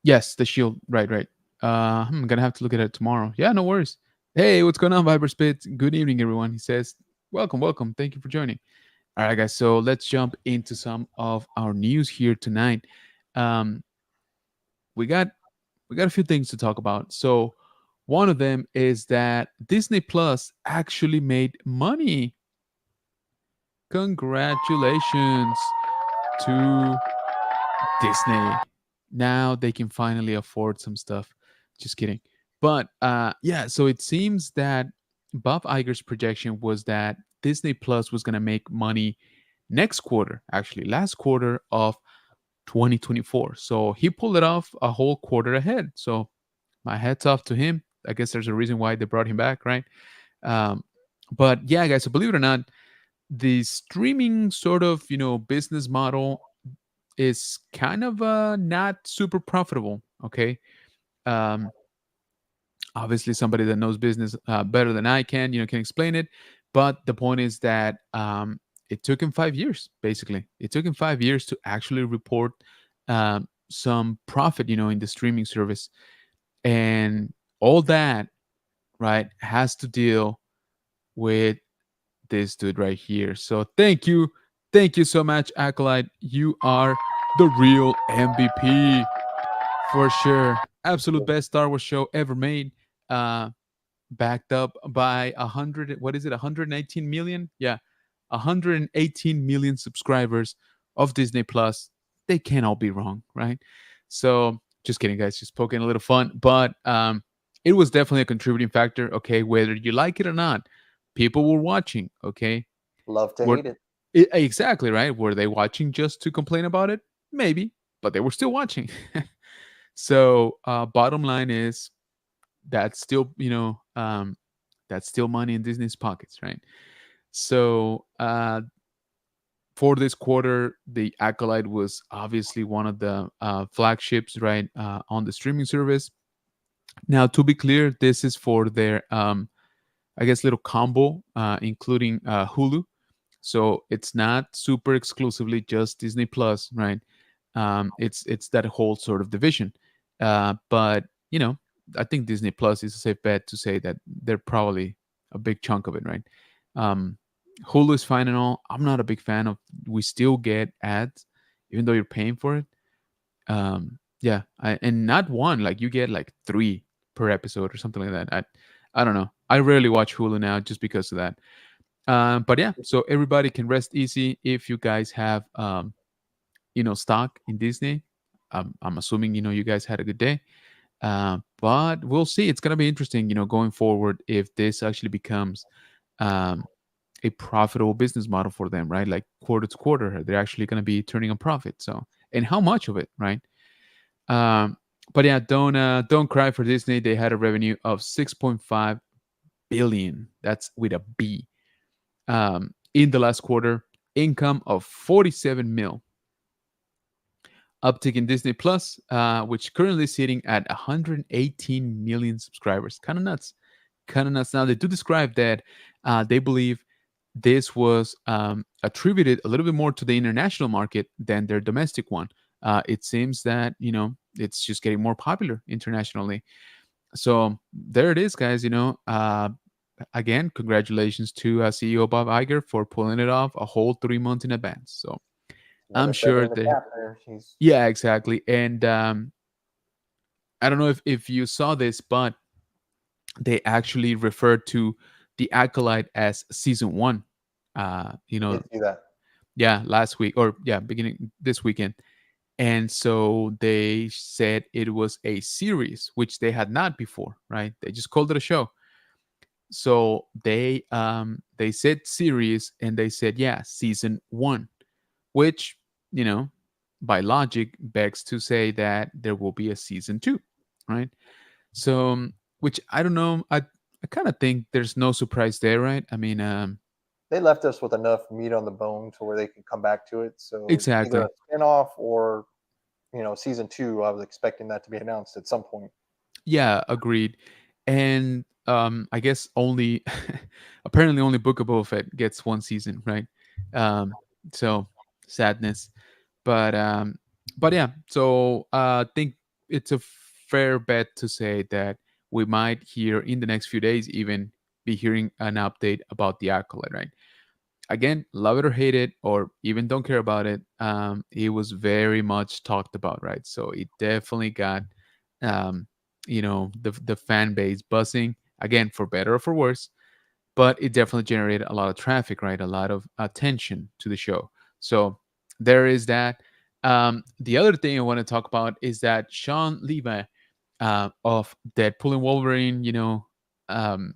yes, the shield. Right, right. I'm gonna have to look at it tomorrow. Yeah, no worries. Hey, what's going on, Viber Spit? Good evening, everyone. He says, "Welcome, welcome. Thank you for joining." All right, guys. So let's jump into some of our news here tonight. Um, we got a few things to talk about. So one of them is that Disney Plus actually made money. Congratulations to Disney. Now they can finally afford some stuff. Just kidding. But yeah, so it seems that Bob Iger's projection was that Disney Plus was going to make money next quarter, actually, last quarter of 2024. So he pulled it off a whole quarter ahead. So my hats off to him. I guess there's a reason why they brought him back, right? Um, but yeah, guys, so believe it or not, the streaming sort of business model is kind of not super profitable. Okay, um, obviously somebody that knows business better than I can, can explain it. But the point is that it took him 5 years. Basically, it took him 5 years to actually report some profit, in the streaming service, and all that, right, has to deal with this dude right here. So thank you so much, Acolyte. You are the real MVP for sure. Absolute best Star Wars show ever made. Uh, Backed up by 100. What is it? 118 million? Yeah, 118 million subscribers of Disney Plus. They can't all be wrong, right? So just kidding, guys. Just poking a little fun, but it was definitely a contributing factor. Okay, whether you like it or not, people were watching. Okay, Love to were hate it. exactly right. Were they watching just to complain about it? Maybe, but they were still watching. So bottom line is that's still that's still money in Disney's pockets, right? So for this quarter, the Acolyte was obviously one of the flagships, right, on the streaming service. Now, to be clear, this is for their, I guess, little combo, including Hulu. So it's not super exclusively just Disney Plus, right? It's that whole sort of division. But I think Disney Plus is a safe bet to say that they're probably a big chunk of it, right? Um, Hulu is fine and all. I'm not a big fan of. We still get ads, even though you're paying for it. Yeah, and not one. Like you get like three per episode or something like that. I don't know. I rarely watch Hulu now just because of that. But yeah, so everybody can rest easy if you guys have stock in Disney. I'm assuming you guys had a good day. But we'll see. It's gonna be interesting, going forward if this actually becomes um, a profitable business model for them, right? Like quarter to quarter, they're actually gonna be turning a profit. So, and how much of it, right? Um, but yeah, don't cry for Disney. They had a revenue of 6.5 billion. That's with a B. In the last quarter, income of 47 mil. Uptick in Disney Plus, which currently sitting at 118 million subscribers. Kind of nuts. Kind of nuts. Now, they do describe that they believe this was attributed a little bit more to the international market than their domestic one. It seems that, it's just getting more popular internationally. So there it is, guys. Again, congratulations to CEO Bob Iger for pulling it off a whole 3 months in advance. So I'm Another feather sure in the that, cap there. He's yeah, exactly. And I don't know if you saw this, but they actually referred to the Acolyte as season one. Uh, you I know, did see that. Yeah, last week, or yeah, beginning this weekend. And so they said it was a series, which they had not before, right? They just called it a show. So they said series, and they said, yeah, season 1, which, you know, by logic begs to say that there will be a season 2, right? So which I don't know, I kind of think there's no surprise there, right? I mean, They left us with enough meat on the bone to where they could come back to it. So either a exactly. spinoff or season two. I was expecting that to be announced at some point. Yeah, agreed. And I guess only apparently only Book of Boba Fett gets one season, right? So sadness. But yeah, so I think it's a fair bet to say that we might hear in the next few days even be hearing an update about the Acolyte, right? Again, love it or hate it, or even don't care about it, it was very much talked about, right? So it definitely got, um, the fan base buzzing again, for better or for worse. But it definitely generated a lot of traffic, right? A lot of attention to the show. So there is that. The other thing I want to talk about is that Sean Levi, of Deadpool and Wolverine, um,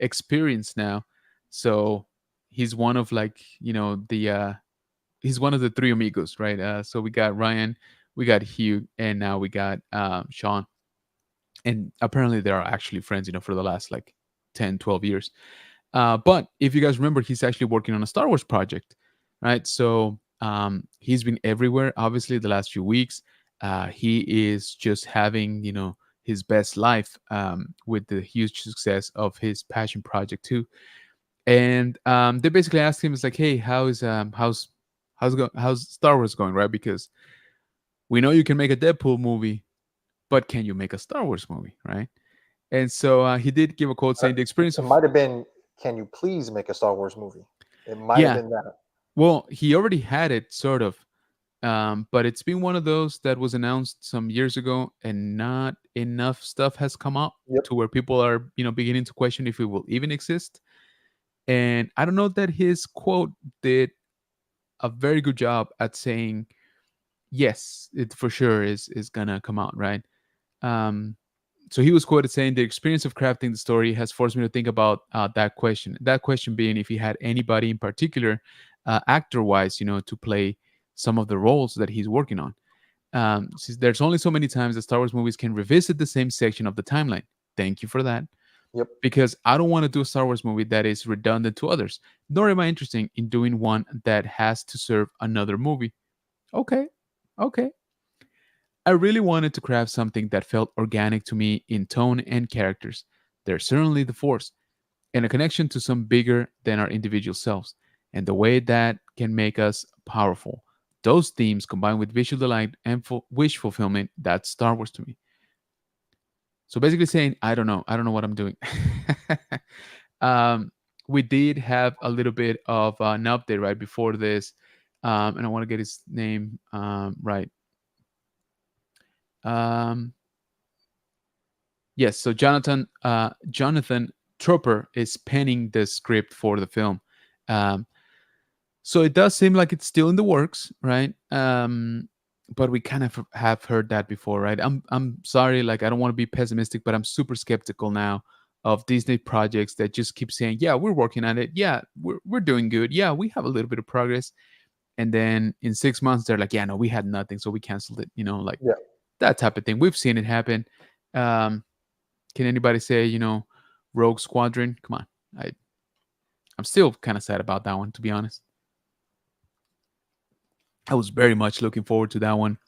experience now. So he's one of, like, the he's one of the three amigos, right? So we got Ryan, we got Hugh, and now we got Sean. And apparently they are actually friends, for the last like 10, 12 years. But if you guys remember, he's actually working on a Star Wars project, right? So he's been everywhere, obviously, the last few weeks. He is just having, his best life, with the huge success of his passion project too. And they basically asked him, "It's like, hey, how's Star Wars going, right? Because we know you can make a Deadpool movie, but can you make a Star Wars movie, right?" And so he did give a quote Uh, saying the experience it of, might have been, "Can you please make a Star Wars movie?" It might have yeah, been that. well, he already had it sort of, but it's been one of those that was announced some years ago, and not enough stuff has come up Yep. to where people are, beginning to question if it will even exist. And I don't know that his quote did a very good job at saying yes, it for sure is gonna come out, right? Um, so he was quoted saying, "The experience of crafting the story has forced me to think about that question. That question being if he had anybody in particular, actor-wise, to play some of the roles that he's working on. Since there's only so many times that Star Wars movies can revisit the same section of the timeline. Thank you for that. Yep. Because I don't want to do a Star Wars movie that is redundant to others. Nor am I interested in doing one that has to serve another movie. Okay, okay. I really wanted to craft something that felt organic to me in tone and characters. There's certainly the force and a connection to some bigger than our individual selves, and the way that can make us powerful. Those themes combined with visual delight and wish fulfillment, that's Star Wars to me." So basically saying, I don't know what I'm doing. um, we did have a little bit of an update right before this, and I want to get his name right. Um, Yes, so Jonathan Tropper is penning the script for the film. Um, so it does seem like it's still in the works, right? But we kind of have heard that before, right? I'm sorry, like I don't want to be pessimistic, but I'm super skeptical now of Disney projects that just keep saying, "Yeah, we're working on it. Yeah, we're doing good. Yeah, we have a little bit of progress." And then in 6 months, they're like, "Yeah, no, we had nothing, so we canceled it." Like Yeah. that type of thing. We've seen it happen. Um, can anybody say, Rogue Squadron? Come on. I'm still kind of sad about that one, to be honest. I was very much looking forward to that one.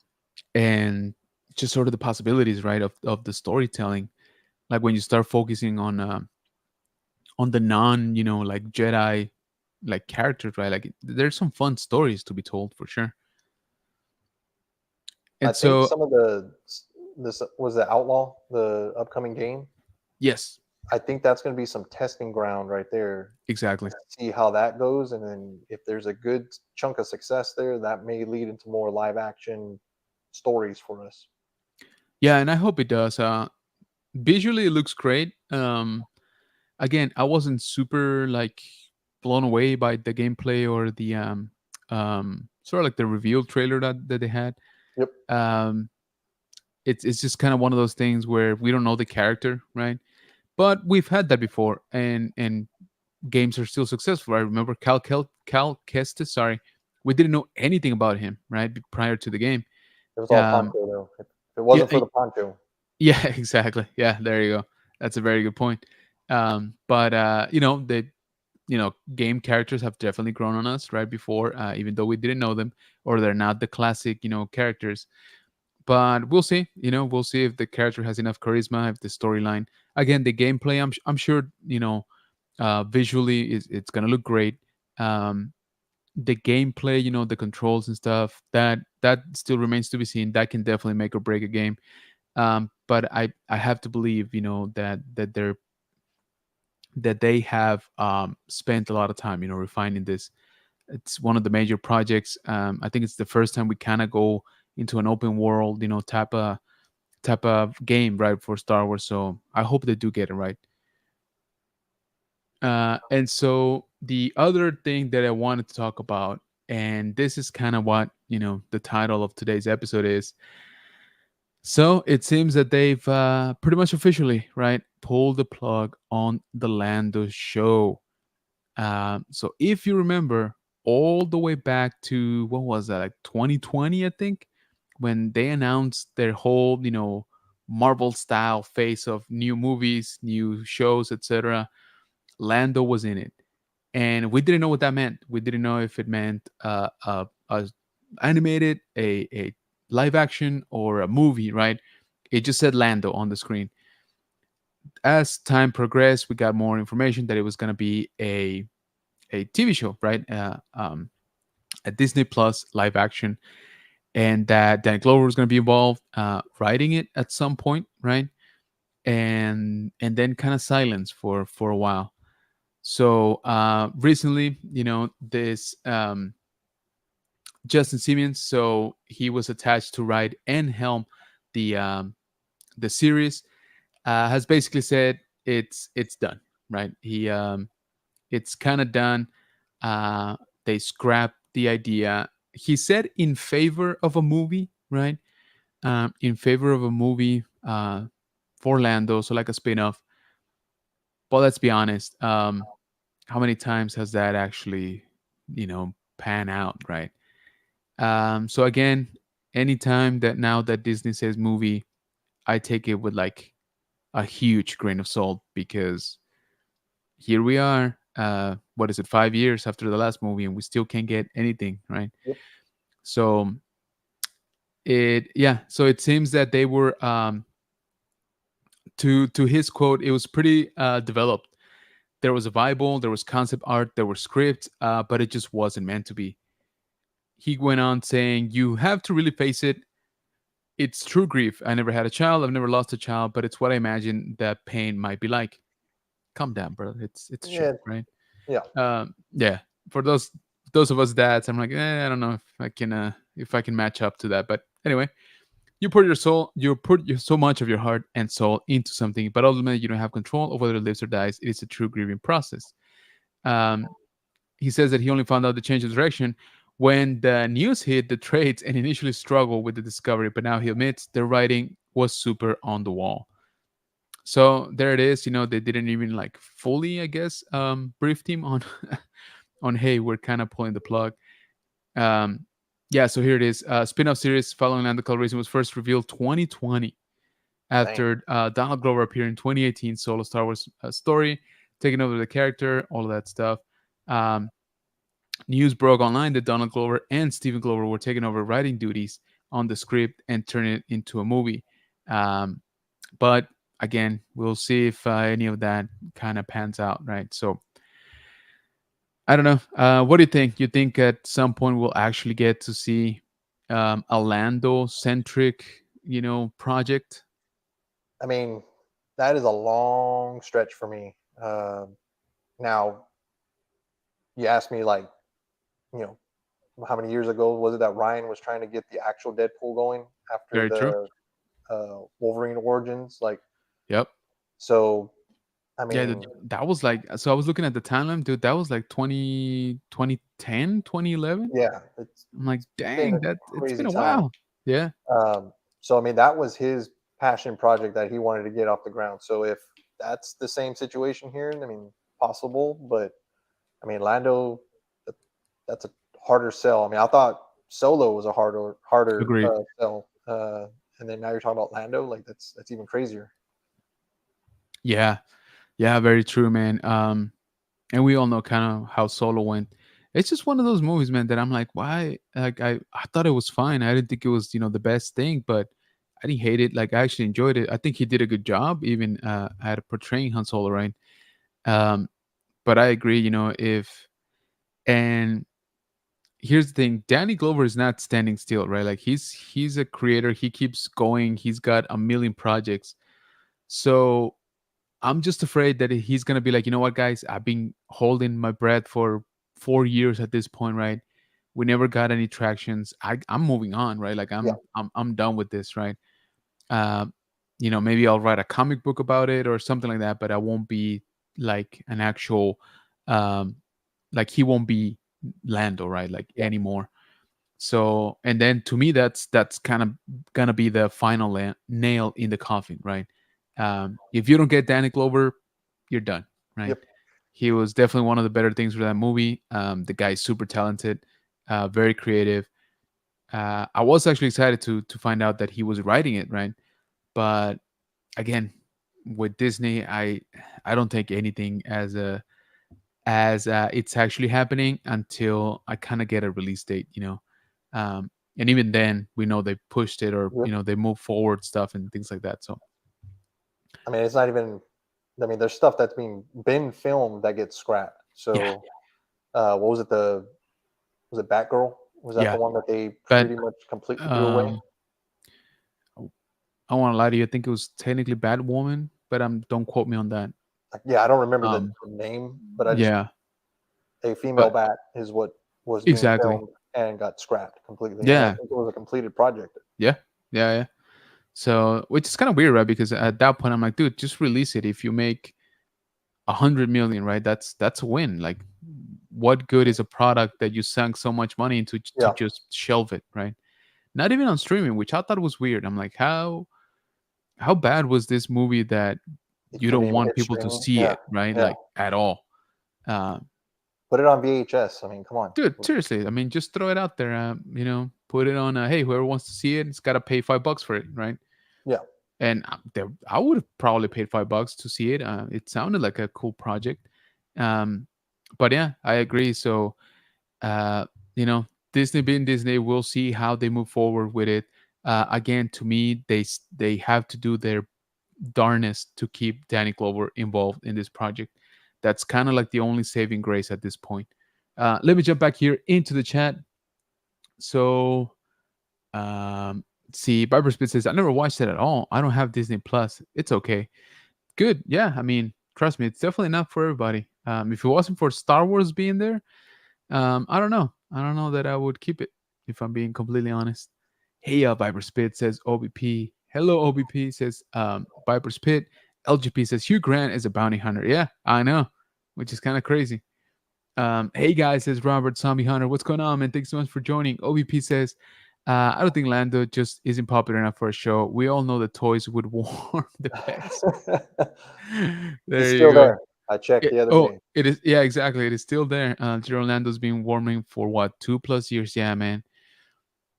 And just sort of the possibilities, right, of the storytelling. Like when you start focusing on the non, like Jedi like characters, right? Like there's some fun stories to be told for sure. I And think so, some of the this was the Outlaw, the upcoming game. yes, I think that's going to be some testing ground right there exactly. to see how that goes, and then if there's a good chunk of success there, that may lead into more live action stories for us. Yeah, and I hope it does. Visually, it looks great. Again, I wasn't super like blown away by the gameplay or the sort of like the reveal trailer that they had. Yep. Um, it's just kind of one of those things where we don't know the character, right? But we've had that before, and games are still successful. I remember Cal Kestis. Sorry, we didn't know anything about him, right, prior to the game. It was all Um, Poncho though. If it yeah, wasn't for the Poncho. yeah, exactly. Yeah, there you go. That's a very good point. But the game characters have definitely grown on us right before, even though we didn't know them, or they're not the classic characters. But we'll see. We'll see if the character has enough charisma, if the storyline. Again, the gameplay. I'm sure. Visually, it's gonna look great. Um, the gameplay, the controls and stuff, that still remains to be seen. That can definitely make or break a game. But I have to believe, that they have spent a lot of time, refining this. It's one of the major projects. I think it's the first time we kind of go into an open world, type of game, right, for Star Wars. So I hope they do get it right. And so the other thing that I wanted to talk about, and this is kind of what the title of today's episode is. So it seems that they've pretty much officially, right, pulled the plug on the Lando show. So if you remember, all the way back to what was that, like 2020, I think, when they announced their whole, Marvel style phase of new movies, new shows, etc. Lando was in it, and we didn't know what that meant. We didn't know if it meant a animated, a live action, or a movie, right? It just said Lando on the screen. As time progressed, we got more information that it was going to be a TV show, right? A Disney Plus live action, and that Dan Glover was going to be involved writing it at some point, right? And then kind of silence for a while. So recently, this Justin Simmons, so he was attached to write and helm the the series, has basically said it's done, right? It's kind of done. Uh, they scrapped the idea. He said in favor of a movie, right? In favor of a movie for Lando, so like a spin-off. But let's be honest. How many times has that actually, pan out, right? So again, anytime that now that Disney says movie, I take it with like a huge grain of salt, because here we are. What is it? 5 years after the last movie, and we still can't get anything, right? Yep. So yeah. So it seems that they were, to his quote, it was pretty developed. There was a Bible, there was concept art, there were scripts, but it just wasn't meant to be. He went on saying, "You have to really face it. It's true grief. I never had a child. I've never lost a child, but it's what I imagine that pain might be like." Calm down, bro. It's a show, Yeah. right? Yeah. Yeah. For those of us dads, I'm like, I don't know if I can match up to that. But anyway, you put so much of your heart and soul into something, but ultimately you don't have control of whether it lives or dies. It is a true grieving process. Um, he says that he only found out the change of direction when the news hit the trades and initially struggled with the discovery, but now he admits the writing was super on the wall. So there it is. They didn't even like fully, I guess, brief him on on, hey, we're kind of pulling the plug. Um, yeah, so here it is. Spin-off series following Lando Calrissian was first revealed 2020 Dang. after Donald Glover appeared in 2018 solo Star Wars story, taking over the character, all of that stuff. Um, News broke online that Donald Glover and Stephen Glover were taking over writing duties on the script and turning it into a movie. Um, but again, we'll see if any of that kind of pans out, right? So I don't know. What do you think? You think at some point we'll actually get to see a Lando centric, project? I mean, that is a long stretch for me. Now, you asked me like, you know, how many years ago was it that Ryan was trying to get the actual Deadpool going after Very true. the Wolverine Origins? Like, Yep. so I Yeah, mean, that was like, so I was looking at the timeline, dude. That was like 2010, 2011. yeah, I'm like, it's been dang, a that it's been crazy a time. while. Yeah, So I mean, that was his passion project that he wanted to get off the ground. So if that's the same situation here, I mean, possible, but I mean, Lando, that- that's a harder sell. I mean, I thought Solo was a harder agreed. sell, and then now you're talking about Lando. Like that's even crazier. Yeah, yeah, very true, man. And we all know kind of how Solo went. It's just one of those movies, man, that I'm like, why? Like, I thought it was fine. I didn't think it was, the best thing, but I didn't hate it. Like, I actually enjoyed it. I think he did a good job, even at portraying Han Solo, right? Um, but I agree, if and here's the thing, Danny Glover is not standing still, right? Like, he's a creator. He keeps going. He's got a million projects. So I'm just afraid that he's gonna be like, you know what, guys, I've been holding my breath for 4 years at this point, right? We never got any tractions. I'm moving on, right? Like, Yeah, I'm done with this, right? Uh, maybe I'll write a comic book about it or something like that, but I won't be like an actual, um, like he won't be Lando, right? Like yeah. anymore. So, and then to me, that's kind of gonna be the final nail in the coffin, right? If you don't get Danny Glover, you're done, right? Yep. He was definitely one of the better things for that movie. The guy's super talented, very creative. I was actually excited to find out that he was writing it, right? But again, with Disney, I don't take anything as it's actually happening until I kind of get a release date. And even then, we know they pushed it, or Yep. they move forward stuff and things like that. So I mean, it's not even. I mean, there's stuff that's been filmed that gets scrapped. yeah, So, what was it? Was it Batgirl? Was that the yeah. one that they But pretty much completely threw away? um, I won't lie to you. I think it was technically Batwoman, but don't quote me on that. Like, yeah, I don't remember Um, the name, but I just yeah, a female but bat is what was being exactly. filmed and got scrapped completely. And I Yeah, think it was a completed project. yeah, yeah, yeah. So, which is kind of weird, right? Because at that point, I'm like, dude, just release it. If you make 100 million, right? That's a win. Like, what good is a product that you sunk so much money into to Yeah, just shelve it, right? Not even on streaming, which I thought was weird. I'm like, how bad was this movie that it you didn't don't even want hit people to streaming. see Yeah, it, right? yeah. Like, at all. Uh, Put it on VHS. I mean, come on. Dude, seriously, I mean, just throw it out there. Put it on. Hey, whoever wants to see it, it's got to pay $5 for it, right? Yeah, And I would have probably paid $5 to see it. It sounded like a cool project. Um, but yeah, I agree. So, uh, you know, Disney being Disney, we'll see how they move forward with it. Again, to me, they have to do their darnest to keep Danny Glover involved in this project. That's kind of like the only saving grace at this point. Let me jump back here into the chat. So, see, Barbara Spitz says, I never watched it at all. I don't have Disney Plus. It's okay. Good. Yeah. I mean, trust me, it's definitely not for everybody. If it wasn't for Star Wars being there, I don't know. I don't know that I would keep it, if I'm being completely honest. Hey, Viper Spit says OBP. Hello, OBP says Viper Spit. LGP says Hugh Grant is a bounty hunter. Yeah, I know, which is kind of crazy. Hey guys, says Robert Zombie Hunter. What's going on, man? Thanks so much for joining. OBP says, I don't think Lando just isn't popular enough for a show. We all know the toys would warm the pegs. he's There you still go. there. I checked the other Oh, day. it is. Yeah, exactly. It is still there. Lando's been warming for what, 2+ years? Yeah, man.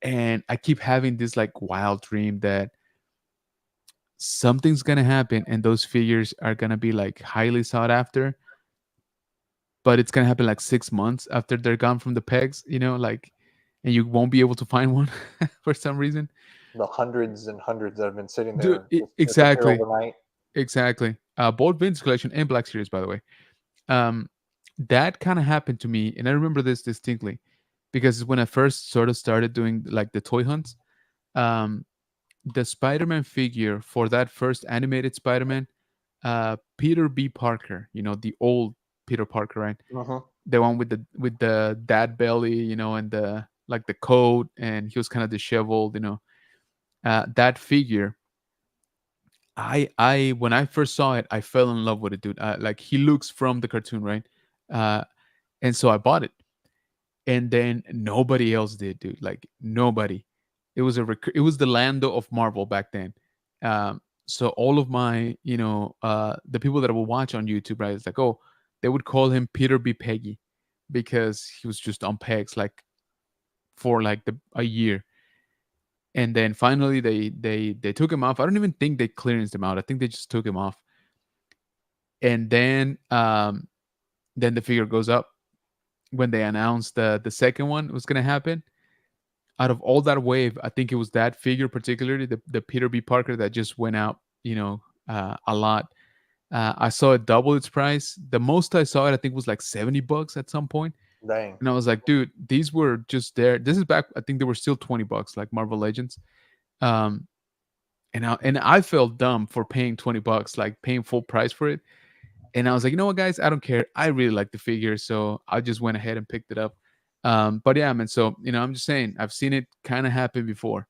And I keep having this like wild dream that something's gonna happen, and those figures are gonna be like highly sought after, but it's gonna happen like 6 months after they're gone from the pegs. Like, and you won't be able to find one for some reason. The hundreds and hundreds that have been sitting Dude, there disappear exactly, overnight. exactly. Both Vince collection and Black Series, by the way. Um, that kind of happened to me, and I remember this distinctly because when I first sort of started doing like the toy hunts, um, the Spider-Man figure for that first animated Spider-Man, Peter B. Parker, the old Peter Parker, right? Hmm. The one with the dad belly, and the like the coat, and he was kind of disheveled, that figure. I when I first saw it, I fell in love with it, dude. Like he looks from the cartoon, right? Uh, and so I bought it, and then nobody else did, dude. Like nobody. It was the Lando of Marvel back then. So all of my, the people that I would watch on YouTube, right? It's like, oh, they would call him Peter B. Peggy because he was just on pegs like for like a year. And then finally they took him off. I don't even think they clearanced him out. I think they just took him off. And then the figure goes up when they announced the second one was gonna happen. Out of all that wave, I think it was that figure, particularly the Peter B. Parker, that just went out, a lot. I saw it double its price. The most I saw it, I think, was like $70 at some point. Dang. And I was like, dude, these were just there. This is back. I think they were still $20, like Marvel Legends. Um, and I felt dumb for paying $20, like paying full price for it. And I was like, you know what, guys, I don't care. I really like the figure, so I just went ahead and picked it up. But yeah, man. So I'm just saying, I've seen it kind of happen before.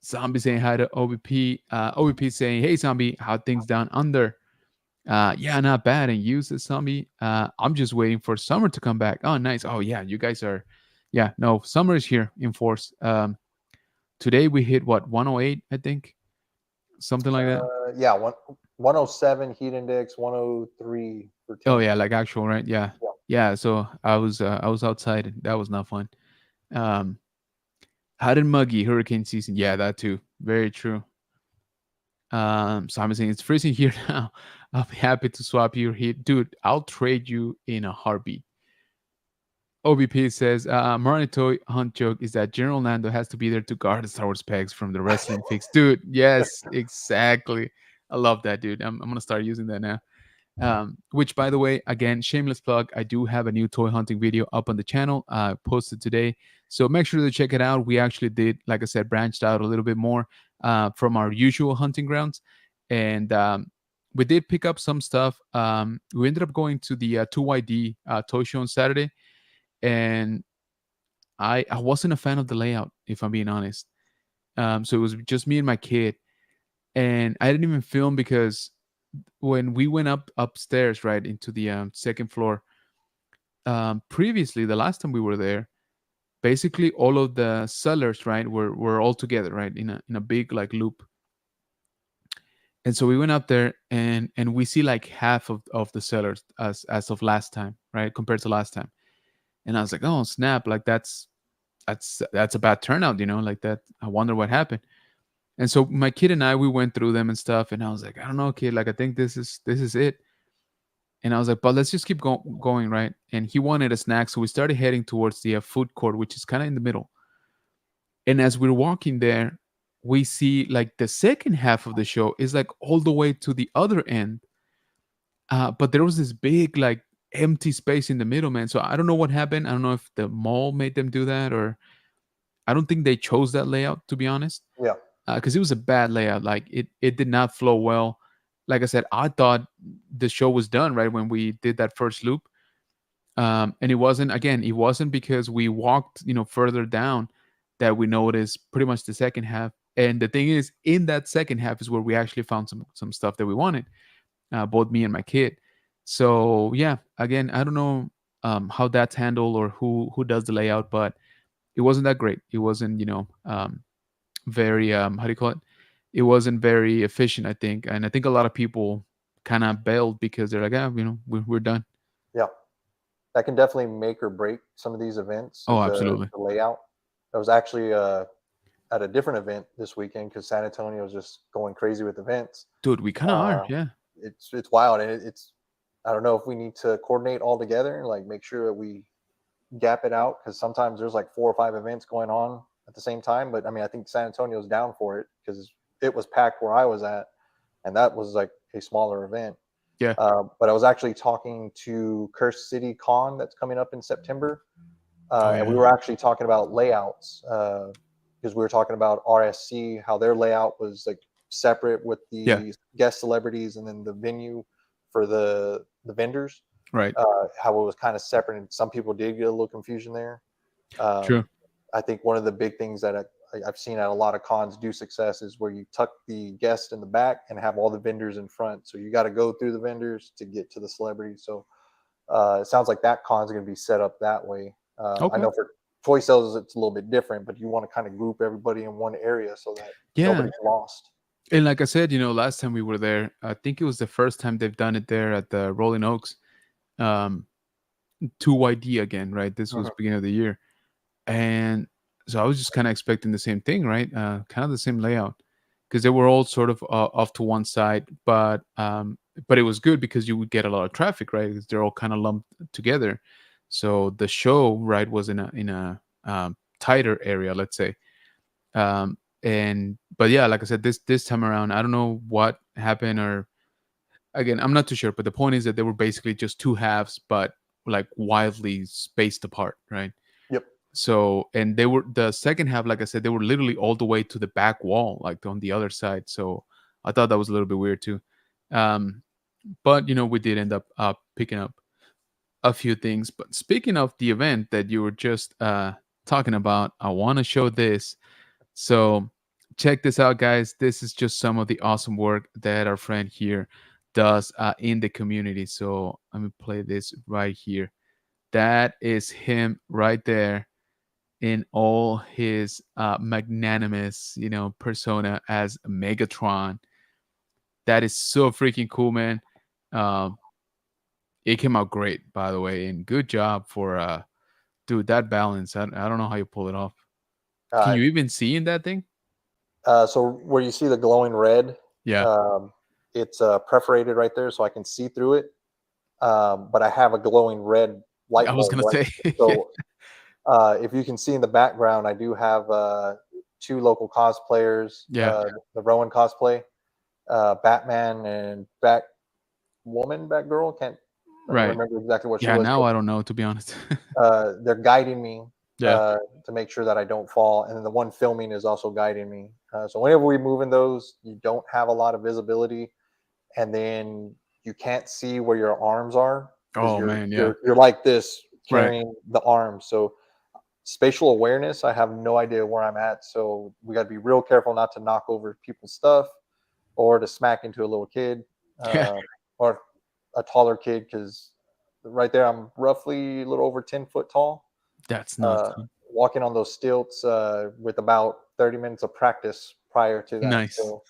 Zombie saying hi to OBP. OBP saying, hey, Zombie, how things down under? Yeah, not bad. And you, says Zombie. I'm just waiting for summer to come back. Oh, nice. Oh, yeah, you guys are. Yeah, no, summer is here in force. Today we hit what, 108, I think, something like that. Yeah, 107 heat index, 103 for Oh temp. yeah, like actual, right? Yeah, Yeah. yeah. So I was outside. And that was not fun. Um, Hot and muggy hurricane season. Yeah, that too. Very true. Simon saying it's freezing here now. I'll be happy to swap your heat, dude. I'll trade you in a heartbeat. OBP says, Toy hunt joke is that General Lando has to be there to guard the Star Wars pegs from the wrestling fix. Dude, yes, exactly. I love that, dude. I'm gonna start using that now. Which, by the way, again, shameless plug, I do have a new toy hunting video up on the channel, posted today. So make sure to check it out. We actually did, like I said, branched out a little bit more from our usual hunting grounds. And we did pick up some stuff. We ended up going to the 2YD toy show on Saturday. And I wasn't a fan of the layout, if I'm being honest. So it was just me and my kid. And I didn't even film because when we went upstairs, right, into the second floor, previously, the last time we were there, basically all of the sellers, right, were all together, right, in a big like loop. And so we went up there, and we see like half of the sellers as of last time, right, compared to last time. And I was like, oh snap, like that's a bad turnout, like that. I wonder what happened. And so my kid and I, we went through them and stuff, and I was like, I don't know, kid, like I think this is it. And I was like, but let's just keep going, right? And he wanted a snack, so we started heading towards the food court, which is kind of in the middle. And as we're walking there, we see like the second half of the show is like all the way to the other end. But there was this big like empty space in the middle, man. So I don't know what happened. I don't know if the mall made them do that, or I don't think they chose that layout, to be honest, Yeah. because it was a bad layout. Like it did not flow well. Like I said, I thought the show was done right when we did that first loop, and it wasn't. Again, it wasn't because we walked, further down that we noticed pretty much the second half. And the thing is, in that second half is where we actually found some stuff that we wanted, both me and my kid. So yeah, again, I don't know how that's handled or who does the layout, but it wasn't that great. It wasn't, very how do you call it? It wasn't very efficient, I think, and I think a lot of people kind of bailed because they're like, we're done. Yeah. That can definitely make or break some of these events, Oh, is absolutely, the layout. I was actually at a different event this weekend because San Antonio was just going crazy with events. dude. We kind of are, Uh, yeah. it's wild, and it's I don't know if we need to coordinate all together and like make sure that we gap it out, because sometimes there's like 4 or 5 events going on at the same time. But I mean, I think San Antonio's down for it because it was packed where I was at, and that was like a smaller event. Yeah. But I was actually talking to Curse City Con that's coming up in September, Oh and we yeah. were actually talking about layouts, because we were talking about RSC, how their layout was like separate with Yeah. the guest celebrities, and then the venue for the vendors, Right. how it was kind of separate, and some people did get a little confusion there. True. I think one of the big things that I've seen at a lot of cons do success is where you tuck the guest in the back and have all the vendors in front. So you got to go through the vendors to get to the celebrity. So it sounds like that con's going to be set up that way. I Okay. know for toy sales it's a little bit different, but you want to kind of group everybody in one area so that Yeah. nobody's lost. And like I said, last time we were there, I think it was the first time they've done it there at the Rolling Oaks. Um, 2YD again, right? This was Mhm. beginning of the year. And so I was just kind of expecting the same thing, right? Kind of the same layout because they were all sort of off to one side, but it was good because you would get a lot of traffic, right? Because they're all kind of lumped together. So the show, right, was in a tighter area, let's say. And but yeah, like I said, this time around, I don't know what happened, or again, I'm not too sure. But the point is that they were basically just two halves, but like wildly spaced apart, right? Yep. So, and they were the second half, like I said, they were literally all the way to the back wall, like on the other side. So I thought that was a little bit weird too. Um, but we did end up picking up a few things. But speaking of the event that you were just talking about, I want to show this. So check this out, guys. This is just some of the awesome work that our friend here does in the community. So let me play this right here. That is him right there in all his magnanimous, persona as Megatron. That is so freaking cool, man. Um, it came out great, by the way, and good job for dude. That balance, I don't know how you pull it off. Can Uh, you even see in that thing? so where you see the glowing red, Yeah, um, it's perforated right there, so I can see through it. But I have a glowing red I light was bulb, gonna right? say, yeah, So if you can see in the background, I do have two local cosplayers, yeah, the Rowan cosplay, Batman and Batwoman, Batgirl. Can't right. remember exactly what she Yeah, was, now but I don't know, to be honest. they're guiding me Yeah, to make sure that I don't fall. And then the one filming is also guiding me. So whenever we move in those, you don't have a lot of visibility, and then you can't see where your arms are because oh you're man, yeah, you're you're like this right. carrying the arms. So spatial awareness, I have no idea where I'm at. So we got to be real careful not to knock over people's stuff or to smack into a little kid Yeah, or a taller kid because right there I'm roughly a little over 10 foot tall. that's nuts, Uh, huh? walking on those stilts with about 30 minutes of practice prior to that. Nice. So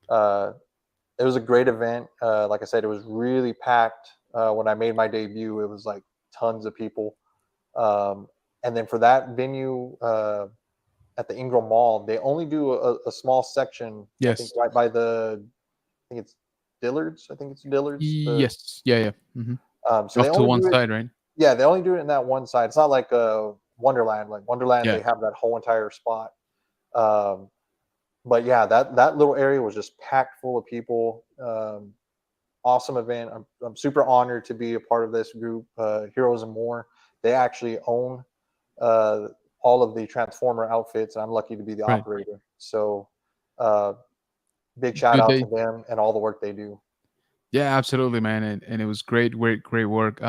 uh, it was a great event. Like I said, it was really packed. When I made my debut, it was like tons of people. Um, and then for that venue at the Ingram Mall, they only do a small section. I think Yes. right by I think it's Dillard's. I think it's Dillard's. Yes. Yeah, yeah. So they Off to only one do it. side, right? Yeah, they only do it in that one side. It's not like Wonderland. Like Wonderland, Yeah. they have that whole entire spot. Um, but yeah, that little area was just packed full of people. Awesome event. I'm super honored to be a part of this group, Heroes and More. They actually own uh, all of the Transformer outfits. I'm lucky to be the Right. operator. So, uh, big shout Dude, out to them and all the work they do. yeah, absolutely, man, and it was great work.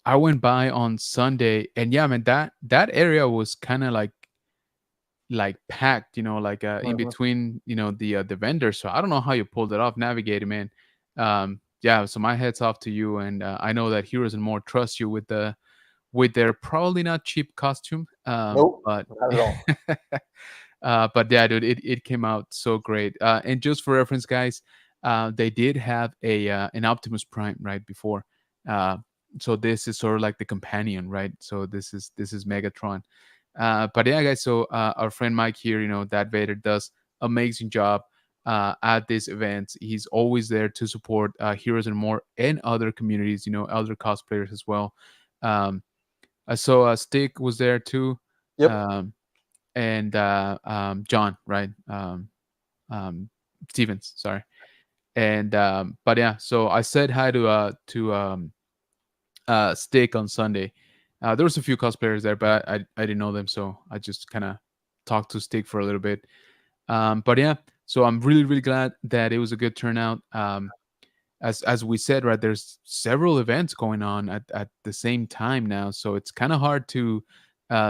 I went by on Sunday, and yeah, man, that area was kind of like packed, like in Mhm. between, the vendors. So I don't know how you pulled it off, navigating, man. Yeah, so my head's off to you, and I know that Heroes and More trust you with their probably not cheap costume, Nope, but not at all. but yeah, dude, it came out so great. And just for reference, guys, they did have a an Optimus Prime right before. Uh, so this is sort of like the companion, right? So this is Megatron. But yeah, guys. So our friend Mike here, that Vader does amazing job at these events. He's always there to support Heroes and More and other communities, other cosplayers as well. Um, I saw Stick was there too. Yep. Um, and John, right? Um, Stevens, sorry. And but yeah, so I said hi to Stick on Sunday. There was a few cosplayers there, but I didn't know them, so I just kind of talked to Stick for a little bit. But yeah, so I'm really glad that it was a good turnout. As we said, right, there's several events going on at the same time now, so it's kind of hard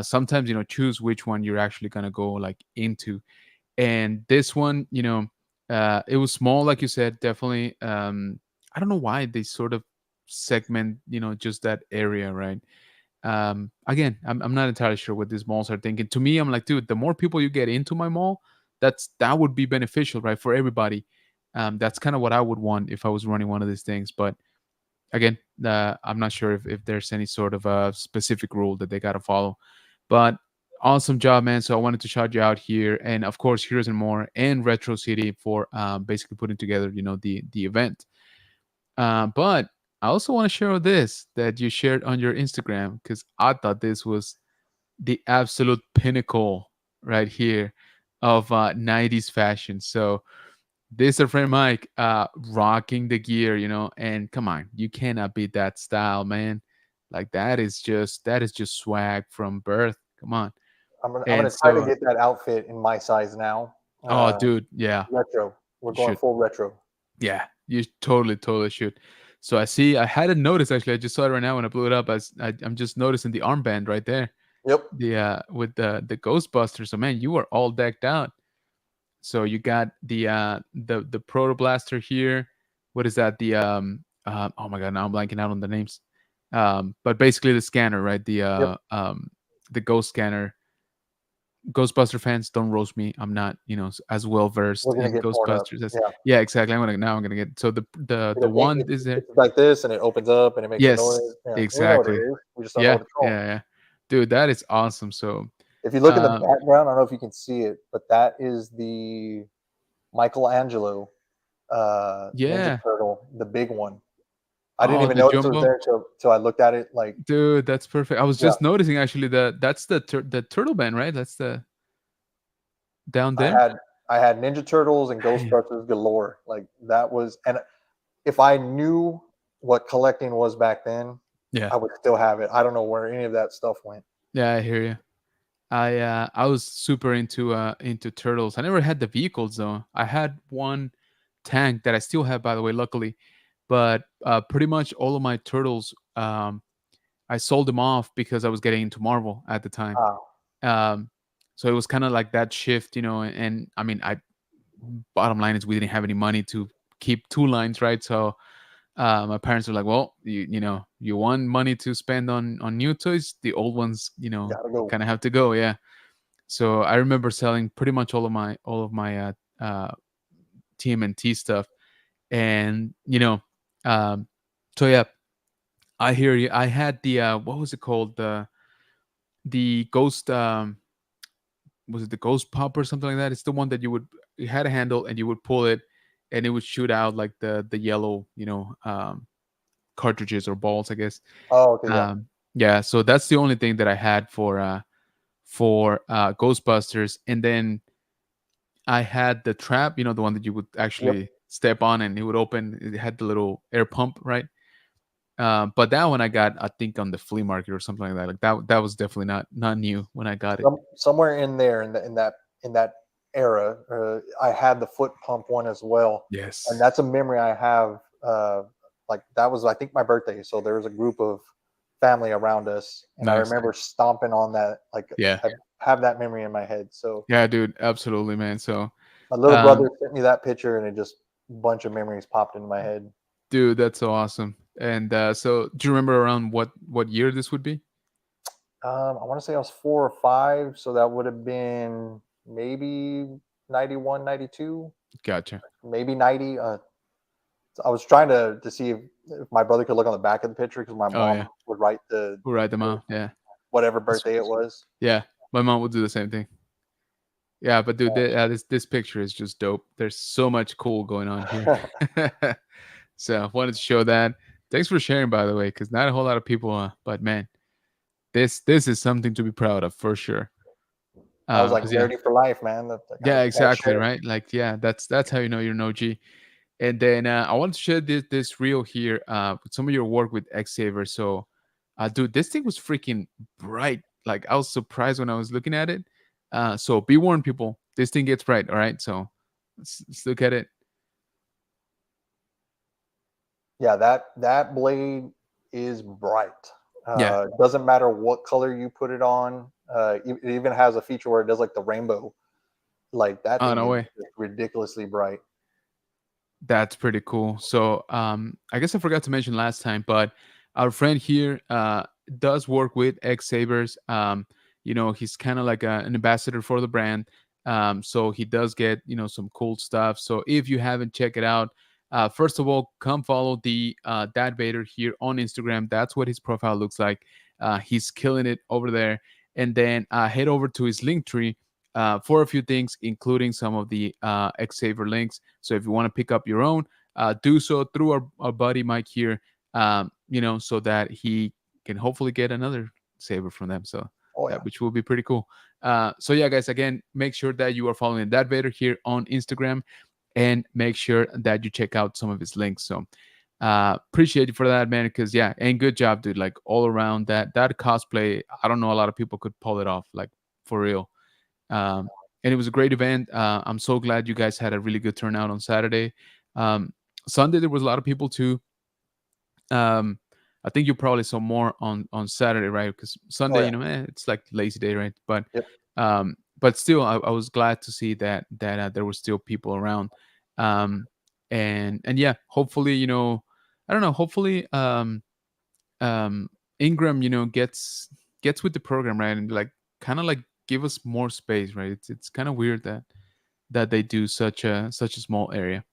sometimes choose which one you're actually gonna go like into. And this one, it was small, like you said, definitely. I don't know why they sort of segment, just that area, right? Again, I'm not entirely sure what these malls are thinking. To me, I'm like, dude, the more people you get into my mall, that would be beneficial, right, for everybody. That's kind of what I would want if I was running one of these things. But again, I'm not sure if there's any sort of a specific rule that they got to follow. But awesome job, man. So I wanted to shout you out here, and of course, Heroes and More and Retro City for basically putting together, the event. But I also want to share this that you shared on your Instagram, because I thought this was the absolute pinnacle right here of 90s fashion. So this our friend Mike, rocking the gear, and come on, you cannot beat that style, man. Like that is just swag from birth. Come on. I'm And gonna try to so, get that outfit in my size now. oh, dude, yeah, Retro. We're you going should. full retro. Yeah, you totally should. So I hadn't noticed actually. I just saw it right now when I blew it up. I'm just noticing the armband right there, Yep. the with the Ghostbusters. So man, you are all decked out. So you got the Proto Blaster here. What is that? Oh my god, now I'm blanking out on the names. But basically the scanner, right? Yep. The ghost scanner. Ghostbuster fans, don't roast me. I'm not, as well versed We're gonna in get torn up. Ghostbusters as. Yeah. Yeah, exactly. I'm gonna get. So the I think one is there. it's like this, and it opens up, and it makes a Yes, noise. Yeah, we know what it exactly. is. We just don't know Yeah, what it's called. yeah, yeah. Dude, that is awesome. So, If you look in the uh, background, I don't know if you can see it, but that is the Michelangelo Ninja yeah. Turtle, the big one. I didn't Oh, even the notice it was jumbo. there till I looked at it. Like, Dude, that's perfect. I was yeah, just noticing actually that that's the turtle band, right? That's the down I there. had I had Ninja Turtles and Hey. Ghostbusters galore. Like that was, and if I knew what collecting was back then, Yeah, I would still have it. I don't know where any of that stuff went. yeah, I hear you. I was super into turtles. I never had the vehicles though. I had one tank that I still have, by the way, luckily. But pretty much all of my turtles, I sold them off because I was getting into Marvel at the time. Wow. Um, so it was kind of like that shift, and I mean, I bottom line is we didn't have any money to keep two lines, right? So my parents were like, "Well, you want money to spend on new toys, the old ones, Gotta go. kind of have to go." Yeah. So I remember selling pretty much all of my TMNT stuff, and um, so yeah, I hear you. I had the what was it called, the ghost, was it the ghost pop or something like that? It's the one that you had a handle and you would pull it, and it would shoot out like the yellow, cartridges or balls, I guess. Oh, okay, yeah, Yeah, so that's the only thing that I had for Ghostbusters. And then I had the trap, the one that you would yep. actually step on and it would open. It had the little air pump, right? But that one I got, I think, on the flea market or something like that. Like that was definitely not new when I got it. Somewhere in there in that era, I had the foot pump one as well, and Yes. that's a memory I have. Like that was, I think, my birthday. So there was a group of family around us, and I Nice. remember stomping on that. Like Yeah. I have that memory in my head. So Yeah, dude, absolutely, man. So, my little um, brother sent me that picture, and it just a bunch of memories popped into my head. dude, that's so awesome. And so, do you remember around what year this would be? I want to say I was 4 or 5, so that would have been maybe 91, 92, Gotcha. maybe 90. I was trying to see if my brother could look on the back of the picture because my Oh yeah, mom would write we'll write them the out. Yeah, whatever That's- birthday it was. yeah. My mom would do the same thing. Yeah, but dude, this picture is just dope. There's so much cool going on here. So I wanted to show that. Thanks for sharing, by the way, because not a whole lot of people. But man, this is something to be proud of for sure. I was like Because yeah, nerdy for life, man. That I yeah, gotta exactly, share. right? Like yeah, that's how you know you're an OG. And then I want to share this reel here with some of your work with Xavier. So, dude, this thing was freaking bright. Like I was surprised when I was looking at it. So be warned, people. This thing gets bright. All right. So let's look at it. Yeah, that blade is bright. Yeah. Doesn't matter what color you put it on. It even has a feature where it does like the rainbow. Like that Oh, thing no is way. just ridiculously bright. That's pretty cool. So, I guess I forgot to mention last time, but our friend here does work with X Sabers. He's kind of like an ambassador for the brand. So he does get some cool stuff. So if you haven't checked it out, first of all, come follow the Dad Vader here on Instagram. That's what his profile looks like. He's killing it over there. And then head over to his link tree for a few things, including some of the Xavier links. So if you want to pick up your own, do so through our buddy Mike here, so that he can hopefully get another saver from them. So Oh that yeah. which will be pretty cool. So yeah, guys, again, make sure that you are following that Vader here on Instagram, and make sure that you check out some of his links. So appreciate you for that, man, because yeah, and good job, dude. Like all around that cosplay, I don't know a lot of people could pull it off, like for real. And it was a great event. I'm so glad you guys had a really good turnout on Saturday. Um, Sunday there was a lot of people too. Um, I think you probably saw more on Saturday, right? Because Oh Sunday, yeah. it's like lazy day, right? Yep. But still, I was glad to see that there were still people around. Um, and yeah, hopefully, I don't know. Hopefully, um, Ingram, gets with the program, right? And like kind of like give us more space, right? It's kind of weird that they do such a small area.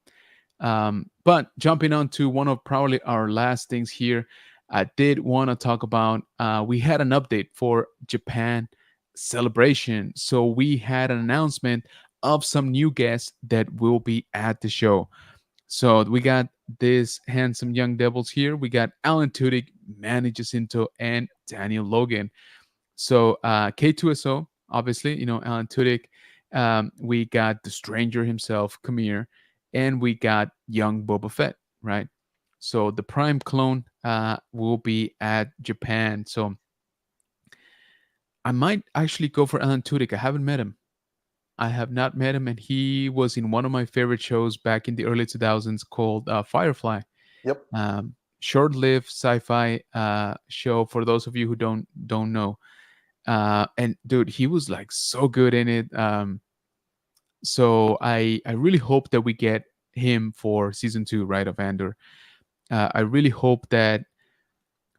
But jumping on to one of probably our last things here, I did want to talk about. We had an update for Japan Celebration, so we had an announcement of some new guests that will be at the show. So we got this handsome young devils here. We got Alan Tudyk, Manny Jacinto, and Daniel Logan. So K2SO, obviously, Alan Tudyk. We got the stranger himself, Kamir, and we got young Boba Fett, right? So the Prime clone will be at Japan. So I might actually go for Alan Tudyk. I haven't met him. I have not met him, and he was in one of my favorite shows back in the early 2000s called Firefly. Yep. Short-lived sci-fi show for those of you who don't know. And dude, he was like so good in it. So I really hope that we get him for season 2, right, of Andor. I really hope that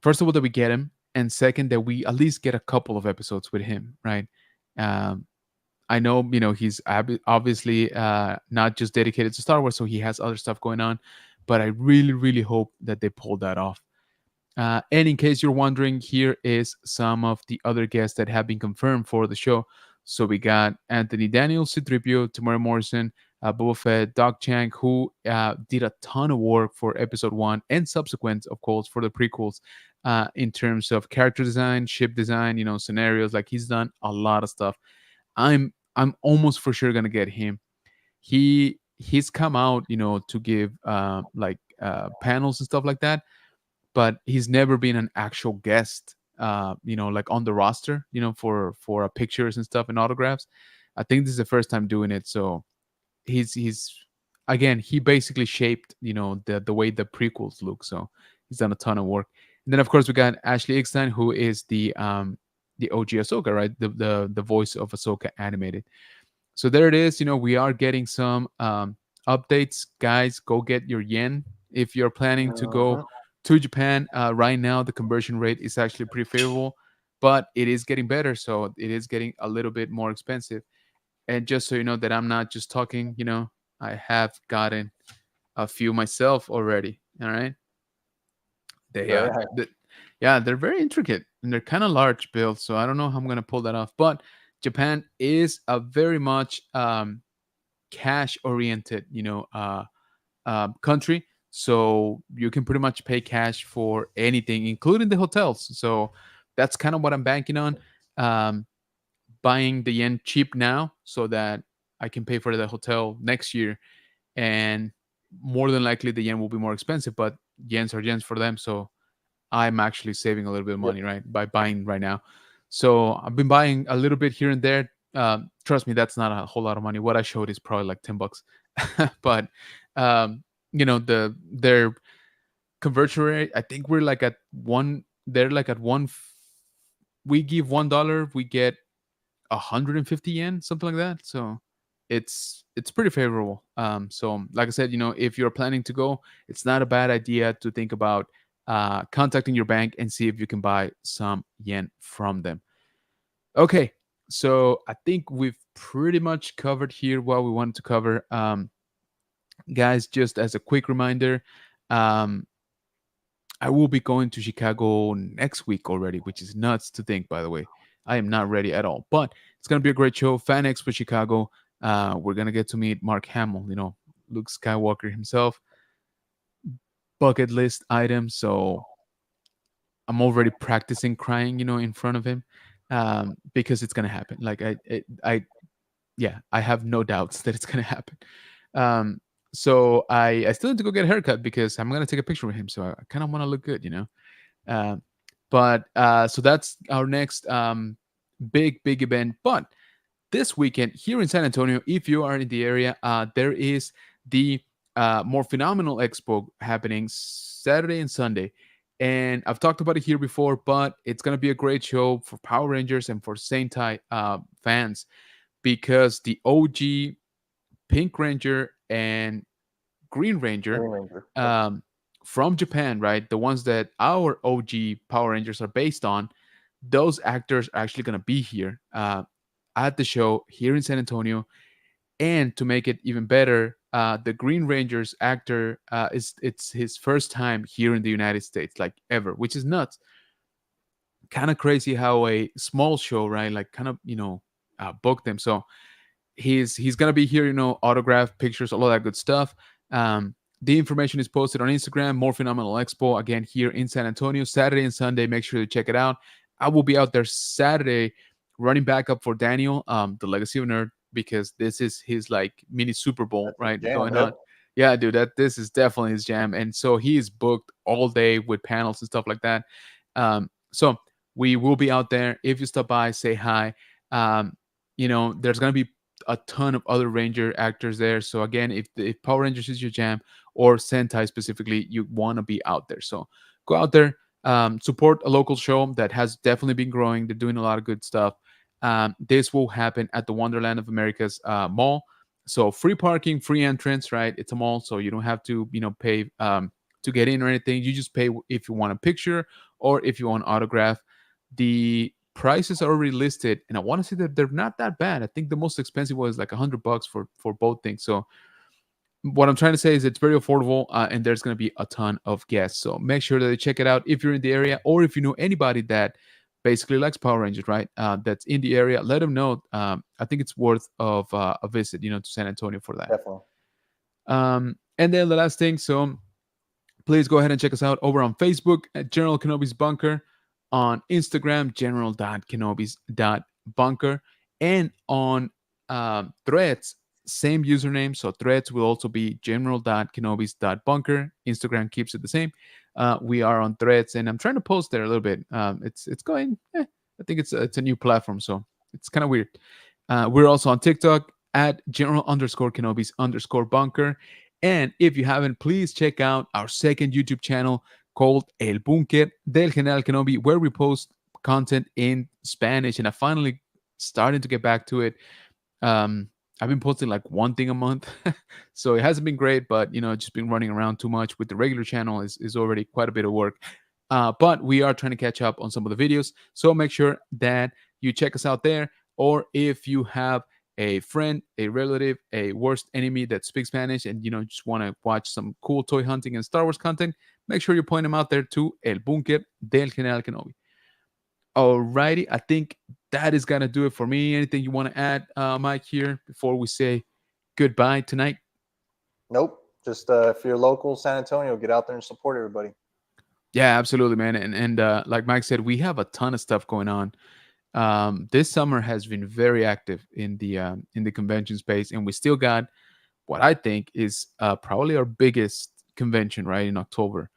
first of all that we get him, and second that we at least get a couple of episodes with him, right? Um, I know he's obviously not just dedicated to Star Wars, so he has other stuff going on. But I really, really hope that they pull that off. And in case you're wondering, here is some of the other guests that have been confirmed for the show. So we got Anthony Daniels, Citripio, Tamara Morrison, Boba Fett, Doc Chang, who did a ton of work for episode 1 and subsequent, of course, for the prequels in terms of character design, ship design, scenarios. Like he's done a lot of stuff. I'm almost for sure gonna get him. He's come out, to give panels and stuff like that, but he's never been an actual guest, like on the roster, for pictures and stuff and autographs. I think this is the first time doing it. So he's again, he basically shaped, the way the prequels look. So he's done a ton of work. And then of course we got Ashley Eckstein, who is the OG Ahsoka, right? The voice of Ahsoka animated. So there it is. We are getting some updates, guys. Go get your yen if you're planning to go Hmm. to Japan. Right now, the conversion rate is actually pretty favorable, but it is getting better. So it is getting a little bit more expensive. And just so you know that I'm not just talking, I have gotten a few myself already. All right. They Very nice. yeah, they're very intricate and they're kind of large builds, so I don't know how I'm gonna pull that off. But Japan is a very much cash oriented, country. So you can pretty much pay cash for anything, including the hotels. So that's kind of what I'm banking on. Um, Buying the yen cheap now so that I can pay for the hotel next year, and more than likely the yen will be more expensive, but yens are yens for them. So I'm actually saving a little bit of Yep. money, right, by buying right now. So I've been buying a little bit here and there. Trust me, that's not a whole lot of money. What I showed is probably like $10, but their conversion rate. I think we're like at they're like at we give $1, we get 150 yen, something like that. So it's pretty favorable. So like I said, if you're planning to go, it's not a bad idea to think about contacting your bank and see if you can buy some yen from them. Okay, so I think we've pretty much covered here what we wanted to cover. Guys, just as a quick reminder, um, I will be going to Chicago next week already, which is nuts to think, by the way. I am not ready at all, but it's going to be a great show. Fan Expo Chicago. We're going to get to meet Mark Hamill, Luke Skywalker himself. Bucket list item. So I'm already practicing crying, in front of him, because it's going to happen. Like, yeah, I have no doubts that it's going to happen. So I still need to go get a haircut because I'm going to take a picture with him. So I kind of want to look good. Uh, so that's our next big event. But this weekend here in San Antonio, if you are in the area, there is the More Phenomenal Expo happening Saturday and Sunday. And I've talked about it here before, but it's going to be a great show for Power Rangers and for Sentai fans, because the OG Pink Ranger and Green Ranger, Green Ranger. from Japan, right? The ones that our OG Power Rangers are based on, those actors are actually going to be here at the show here in San Antonio. And to make it even better, the Green Ranger's actor it's his first time here in the United States, like ever, which is nuts. Kind of crazy how a small show, right? Like kind of booked them. So he's gonna be here, autograph pictures, all of that good stuff. The information is posted on Instagram, More Phenomenal Expo, again here in San Antonio, Saturday and Sunday. Make sure to check it out. I will be out there Saturday running back up for Daniel, the Legacy of Nerd, because this is his like mini Super Bowl, That's right, a jam, going yep. on. Yeah, dude, this is definitely his jam, and so he is booked all day with panels and stuff like that. So we will be out there. If you stop by, say hi. There's gonna be a ton of other Ranger actors there. So again, if Power Rangers is your jam, or Sentai specifically, you want to be out there. So go out there, support a local show that has definitely been growing. They're doing a lot of good stuff. This will happen at the Wonderland of America's mall. So free parking, free entrance, right? It's a mall, so you don't have to pay to get in or anything. You just pay if you want a picture or if you want an autograph. The prices are already listed, and I want to say that they're not that bad. I think the most expensive was like $100 for both things. So what I'm trying to say is it's very affordable, and there's going to be a ton of guests. So make sure that you check it out if you're in the area, or if you know anybody that basically likes Power Rangers, right? That's in the area. Let them know. I think it's worth of a visit, to San Antonio for that. Definitely. And then the last thing, so please go ahead and check us out over on Facebook at General Kenobi's Bunker, on Instagram, general.kenobis.bunker, and on Threads, same username. So Threads will also be general.kenobis.bunker. Instagram keeps it the same. We are on Threads, and I'm trying to post there a little bit. It's going. I think it's a new platform, so it's kind of weird. We're also on TikTok at general_Kenobis_bunker. And if you haven't, please check out our second YouTube channel called El Búnker del General Kenobi, where we post content in Spanish. And I finally started to get back to it. I've been posting like one thing a month, so it hasn't been great, but just been running around too much with the regular channel is already quite a bit of work. But we are trying to catch up on some of the videos, so make sure that you check us out there. Or if you have a friend, a relative, a worst enemy that speaks Spanish, and just want to watch some cool toy hunting and Star Wars content, make sure you point them out there to El Búnker del General Kenobi. Alrighty, I think that is gonna do it for me. Anything you want to add, Mike, here before we say goodbye tonight? Nope. Just if you're local San Antonio, get out there and support everybody. Yeah, absolutely, man. And like Mike said, we have a ton of stuff going on. This summer has been very active in the convention space, and we still got what I think is probably our biggest convention, right, in October.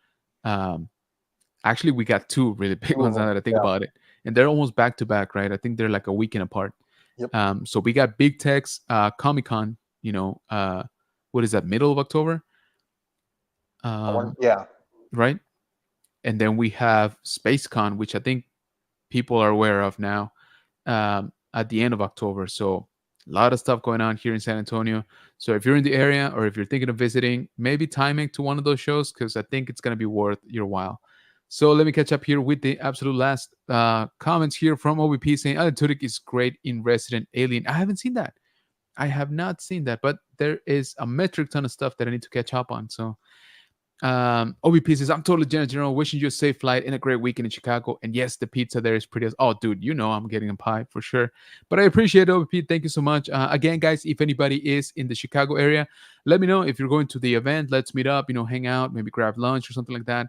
Actually, we got two really big ones now that I think about it, and they're almost back to back, right? I think they're like a weekend apart. Yep. So we got Big Tech's Comic Con. What is that? Middle of October. Yeah. Right. and then we have SpaceCon, which I think people are aware of now, at the end of October. So a lot of stuff going on here in San Antonio. So if you're in the area or if you're thinking of visiting, maybe timing to one of those shows because I think it's going to be worth your while. So let me catch up here with the absolute last comments here from OBP saying Alan Tudyk is great in Resident Alien. I haven't seen that. I have not seen that, but there is a metric ton of stuff that I need to catch up on. So OBP says, I'm totally general, wishing you a safe flight and a great weekend in Chicago. And yes, the pizza there is pretty. Oh, dude, you know I'm getting a pie for sure. But I appreciate it, OBP. Thank you so much. Again, guys, if anybody is in the Chicago area, let me know if you're going to the event. Let's meet up, hang out, maybe grab lunch or something like that.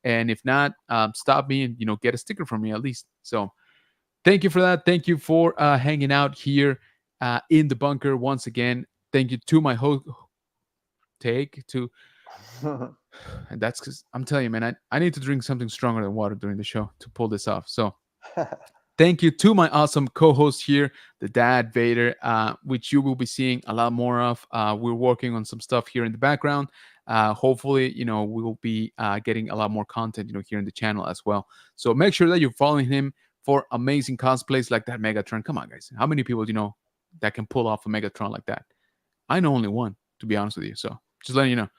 And if not, stop me and get a sticker from me at least. So thank you for that. Thank you for hanging out here in the bunker once again. Thank you to my take to. And that's because I'm telling you, man, I need to drink something stronger than water during the show to pull this off. So thank you to my awesome co-host here, the Dad Vader, which you will be seeing a lot more of. We're working on some stuff here in the background. Hopefully, we will be getting a lot more content, here in the channel as well. So make sure that you're following him for amazing cosplays like that Megatron. Come on, guys. How many people do you know that can pull off a Megatron like that? I know only one, to be honest with you. So just letting you know.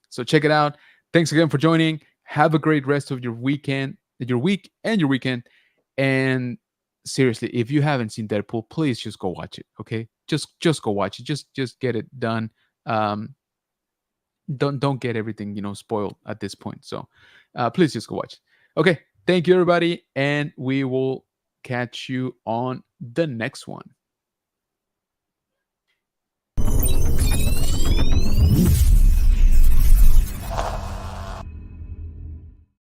So check it out. Thanks again for joining. Have a great rest of your weekend, your week, and your weekend. And seriously, if you haven't seen Deadpool, please just go watch it. Okay, just go watch it. Just get it done. Don't get everything spoiled at this point. So please just go watch it. Okay, thank you everybody, and we will catch you on the next one.